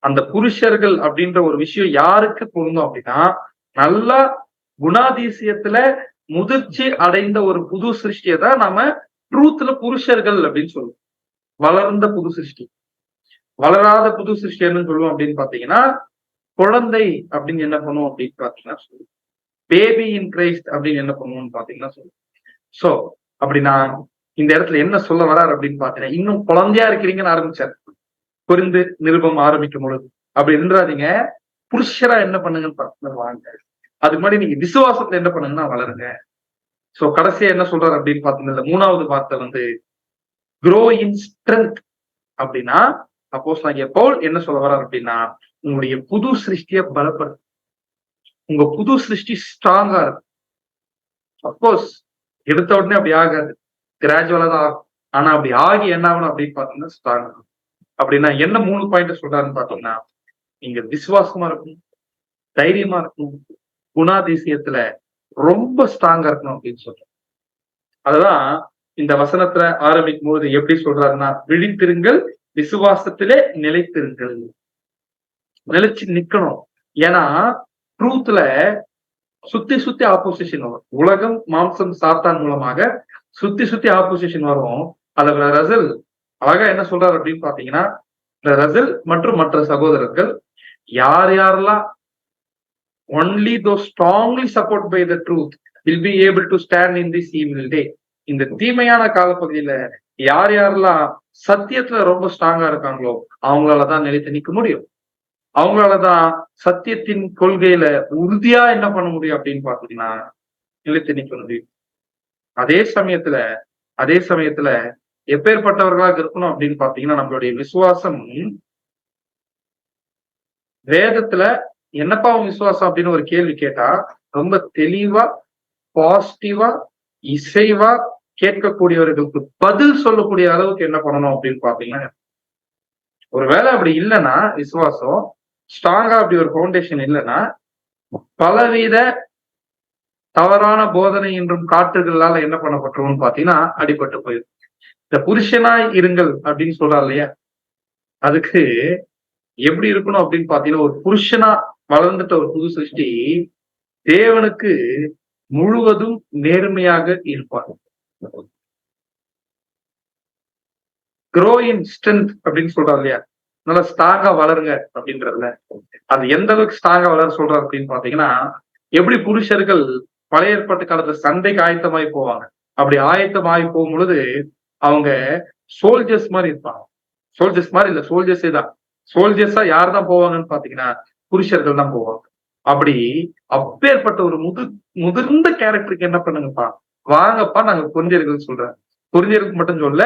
அந்த புருஷர்கள் அப்படின்ற ஒரு விஷயம் யாருக்கு பொருந்தும் அப்படின்னா நல்லா குணாதிசயத்துல முதிர்ச்சி அடைந்த ஒரு புது சிருஷ்டியை தான் நாம ட்ரூத்ல புருஷர்கள் அப்படின்னு சொல்லுவோம். வளர்ந்த புது சிருஷ்டி. வளராத புது சிருஷ்டி என்னன்னு சொல்லுவோம் அப்படின்னு பாத்தீங்கன்னா குழந்தை அப்படின்னு என்ன பண்ணுவோம் அப்படின்னு பாத்தீங்கன்னா சொல்லுவோம். பேபி இன் கிரைஸ்ட் அப்படின்னு என்ன பண்ணுவோம்னு பாத்தீங்கன்னா சொல்லுவோம். சோ அப்படின்னா இந்த இடத்துல என்ன சொல்ல வராரு அப்படின்னு பாத்தீங்கன்னா இன்னும் குழந்தையா இருக்கிறீங்கன்னு ஆரம்பிச்சாரு கொரிந்து நிருபம் ஆரம்பிக்கும் பொழுது. அப்படி இருந்துடாதீங்க, புருஷரா என்ன பண்ணுங்கன்னு பாத்தீங்கன்னா வாங்க. அதுக்கு முன்னாடி நீங்க விசுவாசத்துல என்ன பண்ணுங்கன்னா வளருங்க. சோ கடைசியா என்ன சொல்றாரு அப்படின்னு பாத்தீங்கன்னா மூணாவது வார்த்தை grow in strength அப்படின்னா அப்போஸ்தலனாகிய பவுல் என்ன சொல்ல வர்றாரு அப்படின்னா உங்களுடைய புது சிருஷ்டியை பலப்படுத்து. உங்க புது சிருஷ்டி ஸ்ட்ராங்கா இருக்கும். அப்கோர்ஸ் எடுத்த உடனே அப்படி ஆகாது, கிராஜுவலா தான் ஆகும். ஆனா அப்படி ஆகி என்ன ஆகணும் அப்படின்னு பாத்தீங்கன்னா ஸ்ட்ராங் ஆகும். அப்படின்னா என்ன 3 பாயிண்ட் சொல்றாருன்னு பாத்தீங்கன்னா நீங்க விசுவாசமா இருக்கணும், தைரியமா இருக்கணும், குணாதிசயத்துல ரொம்ப ஸ்ட்ராங்கா இருக்கணும் அப்படின்னு சொல்றேன். அதுதான் இந்த வசனத்துல ஆரம்பிக்கும் போது எப்படி சொல்றாருன்னா விழித்திருங்கள், விசுவாசத்திலே நிலைத்திருங்கள். நிலைச்சு நிக்கணும். ஏன்னா ட்ரூத்ல சுத்தி ஆப்போசிஷன் வரும். உலகம் மாம்சம் சாத்தான் மூலமாக சுத்தி ஆப்போசிஷன் வரும். அதுல ரசல் அழகா என்ன சொல்றாரு அப்படின்னு பாத்தீங்கன்னா ரசல் மற்றும் மற்ற சகோதரர்கள் யாரெல்லாம் only those strongly supported by the truth will be able to stand in this evil day. இந்த தீமையான காலப்பகுதியில யாரெல்லாம் சத்தியத்துல ரொம்ப ஸ்ட்ராங்கா இருக்காங்களோ அவங்களாலதான் நிலைத்து நிக்க முடியும். அவங்களாலதான் சத்தியத்தின் கொள்கையில உறுதியா என்ன பண்ண முடியும் அப்படின்னு பாத்தீங்கன்னா நிலைத்து நிக்க முடியும். அதே சமயத்துல எப்பேற்பட்டவர்களாக இருக்கணும் அப்படின்னு பாத்தீங்கன்னா நம்மளுடைய விசுவாசம் வேதத்துல என்னப்பா விசுவாசம் அப்படின்னு ஒரு கேள்வி கேட்டா ரொம்ப தெளிவா பாசிட்டிவா இசைவா கேட்கக்கூடியவர்களுக்கு பதில் சொல்லக்கூடிய அளவுக்கு என்ன பண்ணணும் அப்படின்னு பாத்தீங்கன்னா ஒருவேளை அப்படி இல்லைன்னா விசுவாசம் ஸ்ட்ராங்கா அப்படி ஒரு பவுண்டேஷன் இல்லைன்னா பலவித தவறான போதனை என்றும் காற்றுகளால என்ன பண்ணப்பட்டுருவோம்னு பாத்தீங்கன்னா அடிபட்டு போயிடும். இந்த புருஷனாய் இருங்கள் அப்படின்னு சொல்றாரு இல்லையா, அதுக்கு எப்படி இருக்கணும் அப்படின்னு பாத்தீங்கன்னா ஒரு புருஷனா வளர்ந்துட்ட ஒரு புது சிருஷ்டி தேவனுக்கு முழுவதும் நேர்மையாக இருப்பார். grow in strength அப்படின்னு சொல்றாரு இல்லையா, நல்லா ஸ்ட்ராங்கா வளருங்க அப்படின்றதுல அது எந்த அளவுக்கு ஸ்ட்ராங்கா வளர சொல்றாரு அப்படின்னு பாத்தீங்கன்னா, எப்படி புருஷர்கள் பழைய ஏற்பாட்டு காலத்துல சண்டைக்கு ஆயத்தமாயி போவாங்க, அப்படி ஆயத்தமாயி போகும் பொழுது அவங்க சோல்ஜர்ஸ் மாதிரி இருப்பாங்க. சோல்ஜர்ஸ் மாதிரி இல்ல, சோல்ஜர்ஸே தான். சோல்ஜர்ஸா யார் தான் போவாங்கன்னு பாத்தீங்கன்னா புருஷர்கள் தான் போவாங்க. அப்படி அப்பேற்பட்ட ஒரு முதிர்ந்த கேரக்டருக்கு என்ன பண்ணுங்கப்பா, வாங்கப்பா நாங்க புரிஞ்சர்கள் சொல்றேன். புரிஞ்சருக்கு மட்டும் சொல்ல,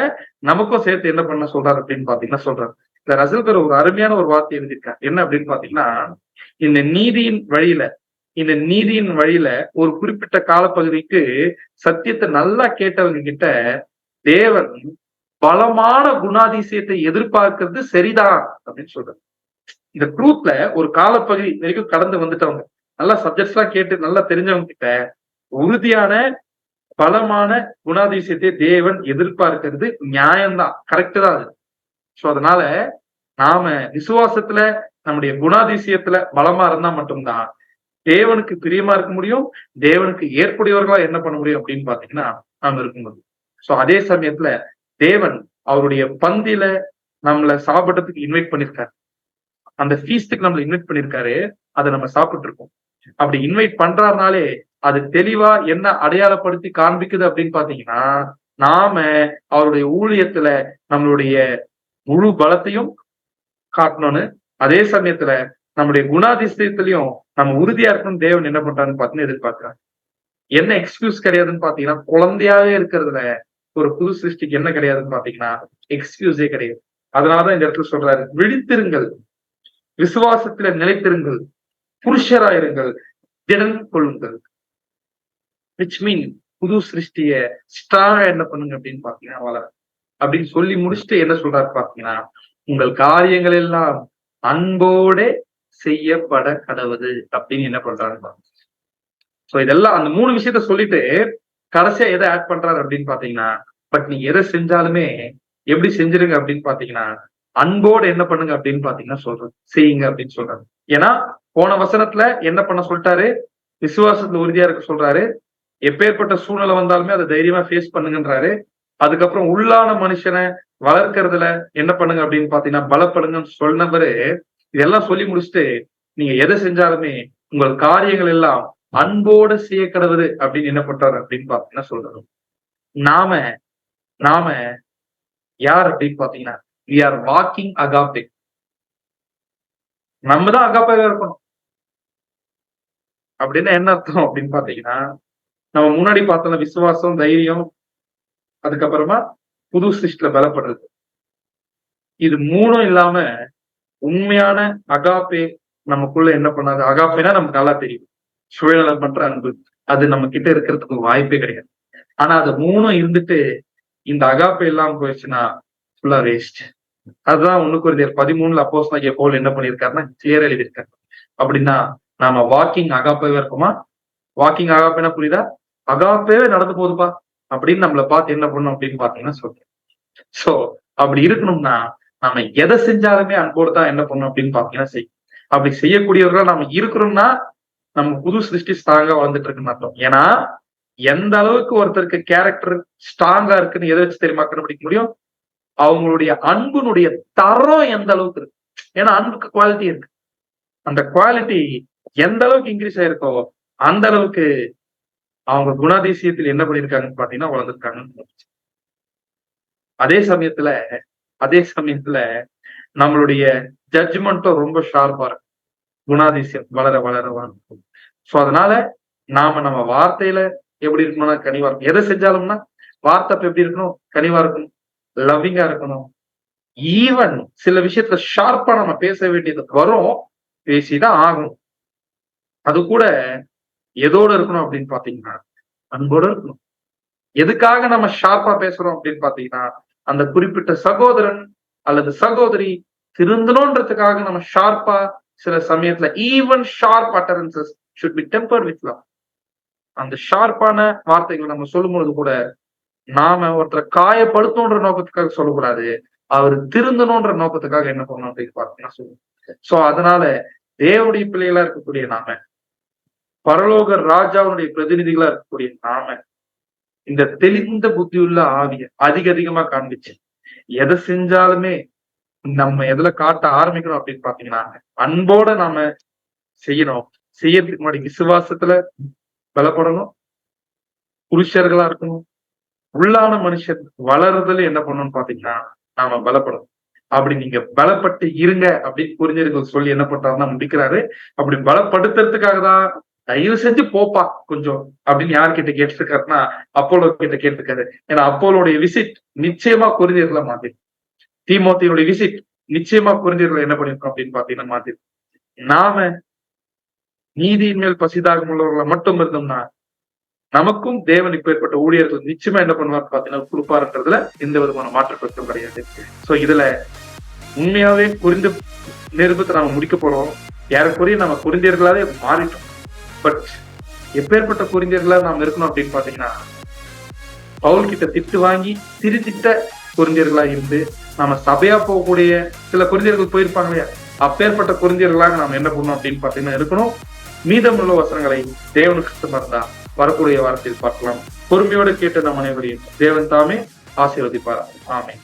நமக்கும் சேர்த்து என்ன பண்ண சொல்றாரு அப்படின்னு பாத்தீங்கன்னா சொல்றாரு. இந்த ரசல்கர் ஒரு அருமையான ஒரு வார்த்தை எழுதியிருக்காரு. என்ன அப்படின்னு பாத்தீங்கன்னா, இந்த நீதியின் வழியில இந்த நீதியின் வழியில ஒரு குறிப்பிட்ட காலப்பகுதிக்கு சத்தியத்தை நல்லா கேட்டவங்க கிட்ட தேவன் பலமான குணாதிசயத்தை எதிர்பார்க்கிறது சரிதான் அப்படின்னு சொல்றாரு. இந்த ட்ரூத்ல ஒரு காலப்பகுதி வரைக்கும் கடந்து வந்துட்டவங்க, நல்லா சப்ஜெக்ட்ஸ் எல்லாம் கேட்டு நல்லா தெரிஞ்சவங்க கிட்ட உறுதியான பலமான குணாதிசயத்தை தேவன் எதிர்பார்க்கிறது நியாயம்தான், கரெக்ட் தான் அது. சோ அதனால நாம விசுவாசத்துல நம்முடைய குணாதிசயத்துல பலமா இருந்தா மட்டும்தான் தேவனுக்கு பிரியமா இருக்க முடியும், தேவனுக்கு ஏற்புடையவர்களா என்ன பண்ண முடியும் அப்படின்னு பாத்தீங்கன்னா நாம இருக்க முடியும். சோ அதே சமயத்துல தேவன் அவருடைய பந்தியில நம்மளை சாப்பிடறதுக்கு இன்வைட் பண்ணிருக்காரு. அந்த ஃபீஸ்டுக்கு நம்மளை இன்வைட் பண்ணிருக்காரு, அதை நம்ம சாப்பிட்டு இருக்கோம். அப்படி இன்வைட் பண்றாருனாலே அது தெளிவா என்ன அடையாளப்படுத்தி காண்பிக்குது அப்படின்னு பாத்தீங்கன்னா, நாம அவருடைய ஊழியத்துல நம்மளுடைய முழு பலத்தையும் காட்டணும்னு, அதே சமயத்துல நம்முடைய குணாதிசயத்திலையும் நம்ம உறுதியா இருக்கணும் தேவன் என்ன பண்றாருன்னு பாத்தீங்கன்னா எதிர்பார்க்கிறாங்க. என்ன எக்ஸ்கியூஸ் கிடையாதுன்னு பாத்தீங்கன்னா, குழந்தையாவே இருக்கிறதுல ஒரு புது சிருஷ்டிக்கு என்ன கிடையாதுன்னு பாத்தீங்கன்னா எக்ஸ்கியூஸே கிடையாது. அதனாலதான் இந்த இடத்துல சொல்றாரு, விழித்திருங்கள், விசுவாசத்துல நிலைத்திருங்கள், புருஷராயிருங்கள், திடன் கொள்ளுங்கள். விச் மீன் புது சிருஷ்டிய ஸ்ட்ராங்கா என்ன பண்ணுங்க அப்படின்னு பாத்தீங்கன்னா வளர அப்படின்னு சொல்லி முடிச்சுட்டு என்ன சொல்றாரு பாத்தீங்கன்னா, உங்கள் காரியங்கள் எல்லாம் அன்போட செய்யப்பட கடவுது அப்படின்னு என்ன பண்றாரு. சோ இதெல்லாம் அந்த 3 விஷயத்த சொல்லிட்டு கடைசியா எதை ஆட் பண்றாரு அப்படின்னு பாத்தீங்கன்னா, பட் நீங்க எதை செஞ்சாலுமே எப்படி செஞ்சிருங்க அப்படின்னு பாத்தீங்கன்னா அன்போடு என்ன பண்ணுங்க அப்படின்னு பாத்தீங்கன்னா சொல்றது செய்யுங்க அப்படின்னு சொல்றாரு. ஏன்னா போன வசனத்துல என்ன பண்ண சொல்லிட்டாரு, விசுவாசத்துல உறுதியா இருக்க சொல்றாரு, எப்பேற்பட்ட சூழ்நிலை வந்தாலுமே அதை தைரியமா ஃபேஸ் பண்ணுங்கன்றாரு. அதுக்கப்புறம் உள்ளான மனுஷனை வளர்க்கறதுல என்ன பண்ணுங்க அப்படின்னு பாத்தீங்கன்னா பலப்படுங்கன்னு சொன்னவரு இதெல்லாம் சொல்லி முடிச்சுட்டு நீங்க எதை செஞ்சாலுமே உங்கள் காரியங்கள் எல்லாம் அன்போட செய்ய கடவுது அப்படின்னு என்ன பண்றாரு அப்படின்னு பாத்தீங்கன்னா சொல்றாரு. நாம நாம யார் அப்படின்னு பாத்தீங்கன்னா we are walking agape. நம்ம தான் அகாப்பையா இருக்கணும். அப்படின்னு என்ன அர்த்தம் அப்படின்னு பாத்தீங்கன்னா, நம்ம முன்னாடி பார்த்தோம்னா விசுவாசம், தைரியம், அதுக்கப்புறமா புது சிருஷ்டில பலப்படுறது, இது 3ம் இல்லாம உண்மையான அகாப்பே நமக்குள்ள என்ன பண்ணாது. அகாப்பேனா நமக்கு நல்லா தெரியும், சுயநலம் பண்ற அன்பு, அது நம்ம கிட்ட இருக்கிறதுக்கு வாய்ப்பே கிடையாது. ஆனா அது 3ம் இருந்துட்டு இந்த அகாப்பே இல்லாம போயிடுச்சுன்னா ஃபுல்லா வேஸ்ட். அதுதான் 1 கொரிந்தியர் 13 அப்போஸ்தலனாகிய பவுல் என்ன பண்ணிருக்காருன்னா கிளியரா எழுதியிருக்காரு. அப்படின்னா நாம வாக்கிங் அகாப்பேவா இருக்குமா? வாக்கிங் அகாப்பேனா புரியுதா? அகாப்பேவே நடந்து போகுதுப்பா அப்படின்னு நம்மளை பார்த்து என்ன பண்ணணும் அப்படின்னு பாத்தீங்கன்னா சொல்றேன். சோ அப்படி இருக்கணும்னா நாம எதை செஞ்சாலுமே அன்போடு தான் என்ன பண்ணணும் அப்படின்னு பாத்தீங்கன்னா செய்யும். அப்படி செய்யக்கூடியவர்களா நாம இருக்கிறோம்னா நம்ம புது சிருஷ்டி ஸ்ட்ராங்கா வளர்ந்துட்டு இருக்குன்னு அர்த்தம். ஏன்னா எந்த அளவுக்கு ஒருத்தருக்கு கேரக்டர் ஸ்ட்ராங்கா இருக்குன்னு எதை வச்சு தெரியுமா கண்டுபிடிக்க முடியும்? அவங்களுடைய அன்புனுடைய தரம் எந்த அளவுக்கு இருக்கு. ஏன்னா அன்புக்கு குவாலிட்டி இருக்கு. அந்த குவாலிட்டி எந்த அளவுக்கு இன்க்ரீஸ் ஆயிருக்கோ அந்த அளவுக்கு அவங்க குணாதிசயத்தில் என்ன பண்ணிருக்காங்கன்னு பாத்தீங்கன்னா வளர்ந்துருக்காங்கன்னு. அதே சமயத்துல நம்மளுடைய ஜட்ஜ்மெண்ட்டும் ரொம்ப ஷார்ப்பா இருக்கும். குணாதிசயம் வளர வளர வளரும். சோ அதனால நம்ம வார்த்தையில எப்படி இருக்கணும்னா கனிவா இருக்கும். எதை செஞ்சாலும்னா வார்த்தை எப்படி இருக்கணும்? கனிவா இருக்கணும், லவ்விங்கா இருக்கணும். ஈவன் சில விஷயத்துல ஷார்ப்பா நம்ம பேச வேண்டியது வரும், பேசிதான் ஆகணும். அது கூட எதோட இருக்கணும் அப்படின்னு பாத்தீங்கன்னா அன்போட இருக்கணும். எதுக்காக நம்ம ஷார்ப்பா பேசுறோம் அப்படின்னு பாத்தீங்கன்னா, அந்த குறிப்பிட்ட சகோதரன் அல்லது சகோதரி திருந்தணும்ன்றதுக்காக நம்ம ஷார்ப்பா சில சமயத்துல even sharp utterances should be tempered with love. அந்த ஷார்ப்பான வார்த்தைகளை நம்ம சொல்லும் பொழுது கூட நாம ஒருத்தரை காயப்படுத்தணுன்ற நோக்கத்துக்காக சொல்லக்கூடாது, அவர் திருந்தணும்ன்ற நோக்கத்துக்காக என்ன பண்ணணும் அப்படின்னு பாத்தீங்கன்னா சொல்லுவோம். சோ அதனால தேவனுடைய பிள்ளைகளா இருக்கக்கூடிய நாம பரலோக ராஜாவுடைய பிரதிநிதிகளா இருக்கக்கூடிய நாம இந்த தெளிந்த புத்தியுள்ள ஆவிய அதிகமா காண்பிச்சு எதை செஞ்சாலுமே நம்ம எதுல காட்ட ஆரம்பிக்கணும் அப்படின்னு பாத்தீங்கன்னா அன்போட நாம செய்யணும். செய்யறதுக்கு முன்னாடி விசுவாசத்துல பலப்படணும், புருஷர்களா இருக்கணும். உள்ளான மனுஷன் வளருதல் என்ன பண்ணணும்னு பாத்தீங்கன்னா நாம பலப்படணும். அப்படி நீங்க பலப்பட்டு இருங்க அப்படின்னு புரிஞ்சவர்கள் சொல்லி என்ன பண்றாருன்னா முடிக்கிறாரு. அப்படி பலப்படுத்துறதுக்காக தான் தயவு செஞ்சு போப்பா கொஞ்சம் அப்படின்னு யார்கிட்ட கேட்டிருக்காருன்னா அப்போலோ கிட்ட கேட்டிருக்காரு. ஏன்னா அப்போலோடைய விசிட் நிச்சயமா குறிஞ்சியர்களை மாத்தி, தீமோத்தியுடைய விசிட் நிச்சயமா குறிஞ்சியர்களை என்ன பண்ணிருக்கோம் அப்படின்னு பாத்தீங்கன்னா மாத்தி. நாம நீதியின் மேல் பசிதாகம் உள்ளவர்களை மட்டும் இருந்தோம்னா நமக்கும் தேவன் இப்ப ஏற்பட்ட ஊழியர்கள் நிச்சயமா என்ன பண்ணுவார் பாத்தீங்கன்னா கொடுப்பாருன்றதுல எந்த விதமான மாற்று கருத்தும் கிடையாது. சோ இதுல உண்மையாவே குறிந்த நிருபத்தை நாம முடிக்க போறோம். ஏறக்குறைய நம்ம குறிந்தியர்களாவே மாறிட்டோம். பட் எப்பேற்பட்ட குறிந்தியர்களா நாம இருக்கணும் அப்படின்னு பாத்தீங்கன்னா பவுல் கிட்ட திட்டு வாங்கி திருத்திட்ட குறிந்தியர்களா இருந்து நாம சபையா போகக்கூடிய சில குறிந்தியர்கள் போயிருப்பாங்க இல்லையா, அப்பேற்பட்ட குறிந்தியர்களாக நாம என்ன பண்ணணும் அப்படின்னு பாத்தீங்கன்னா இருக்கணும். மீதமுள்ள வசனங்களை தேவனுக்கு இருந்தா வரக்கூடிய வாரத்தில் பார்க்கலாம். பொறுமையோடு கேட்ட நம் அனைவரையும் தேவன் தாமே ஆசீர்வதிப்பார். ஆமென்.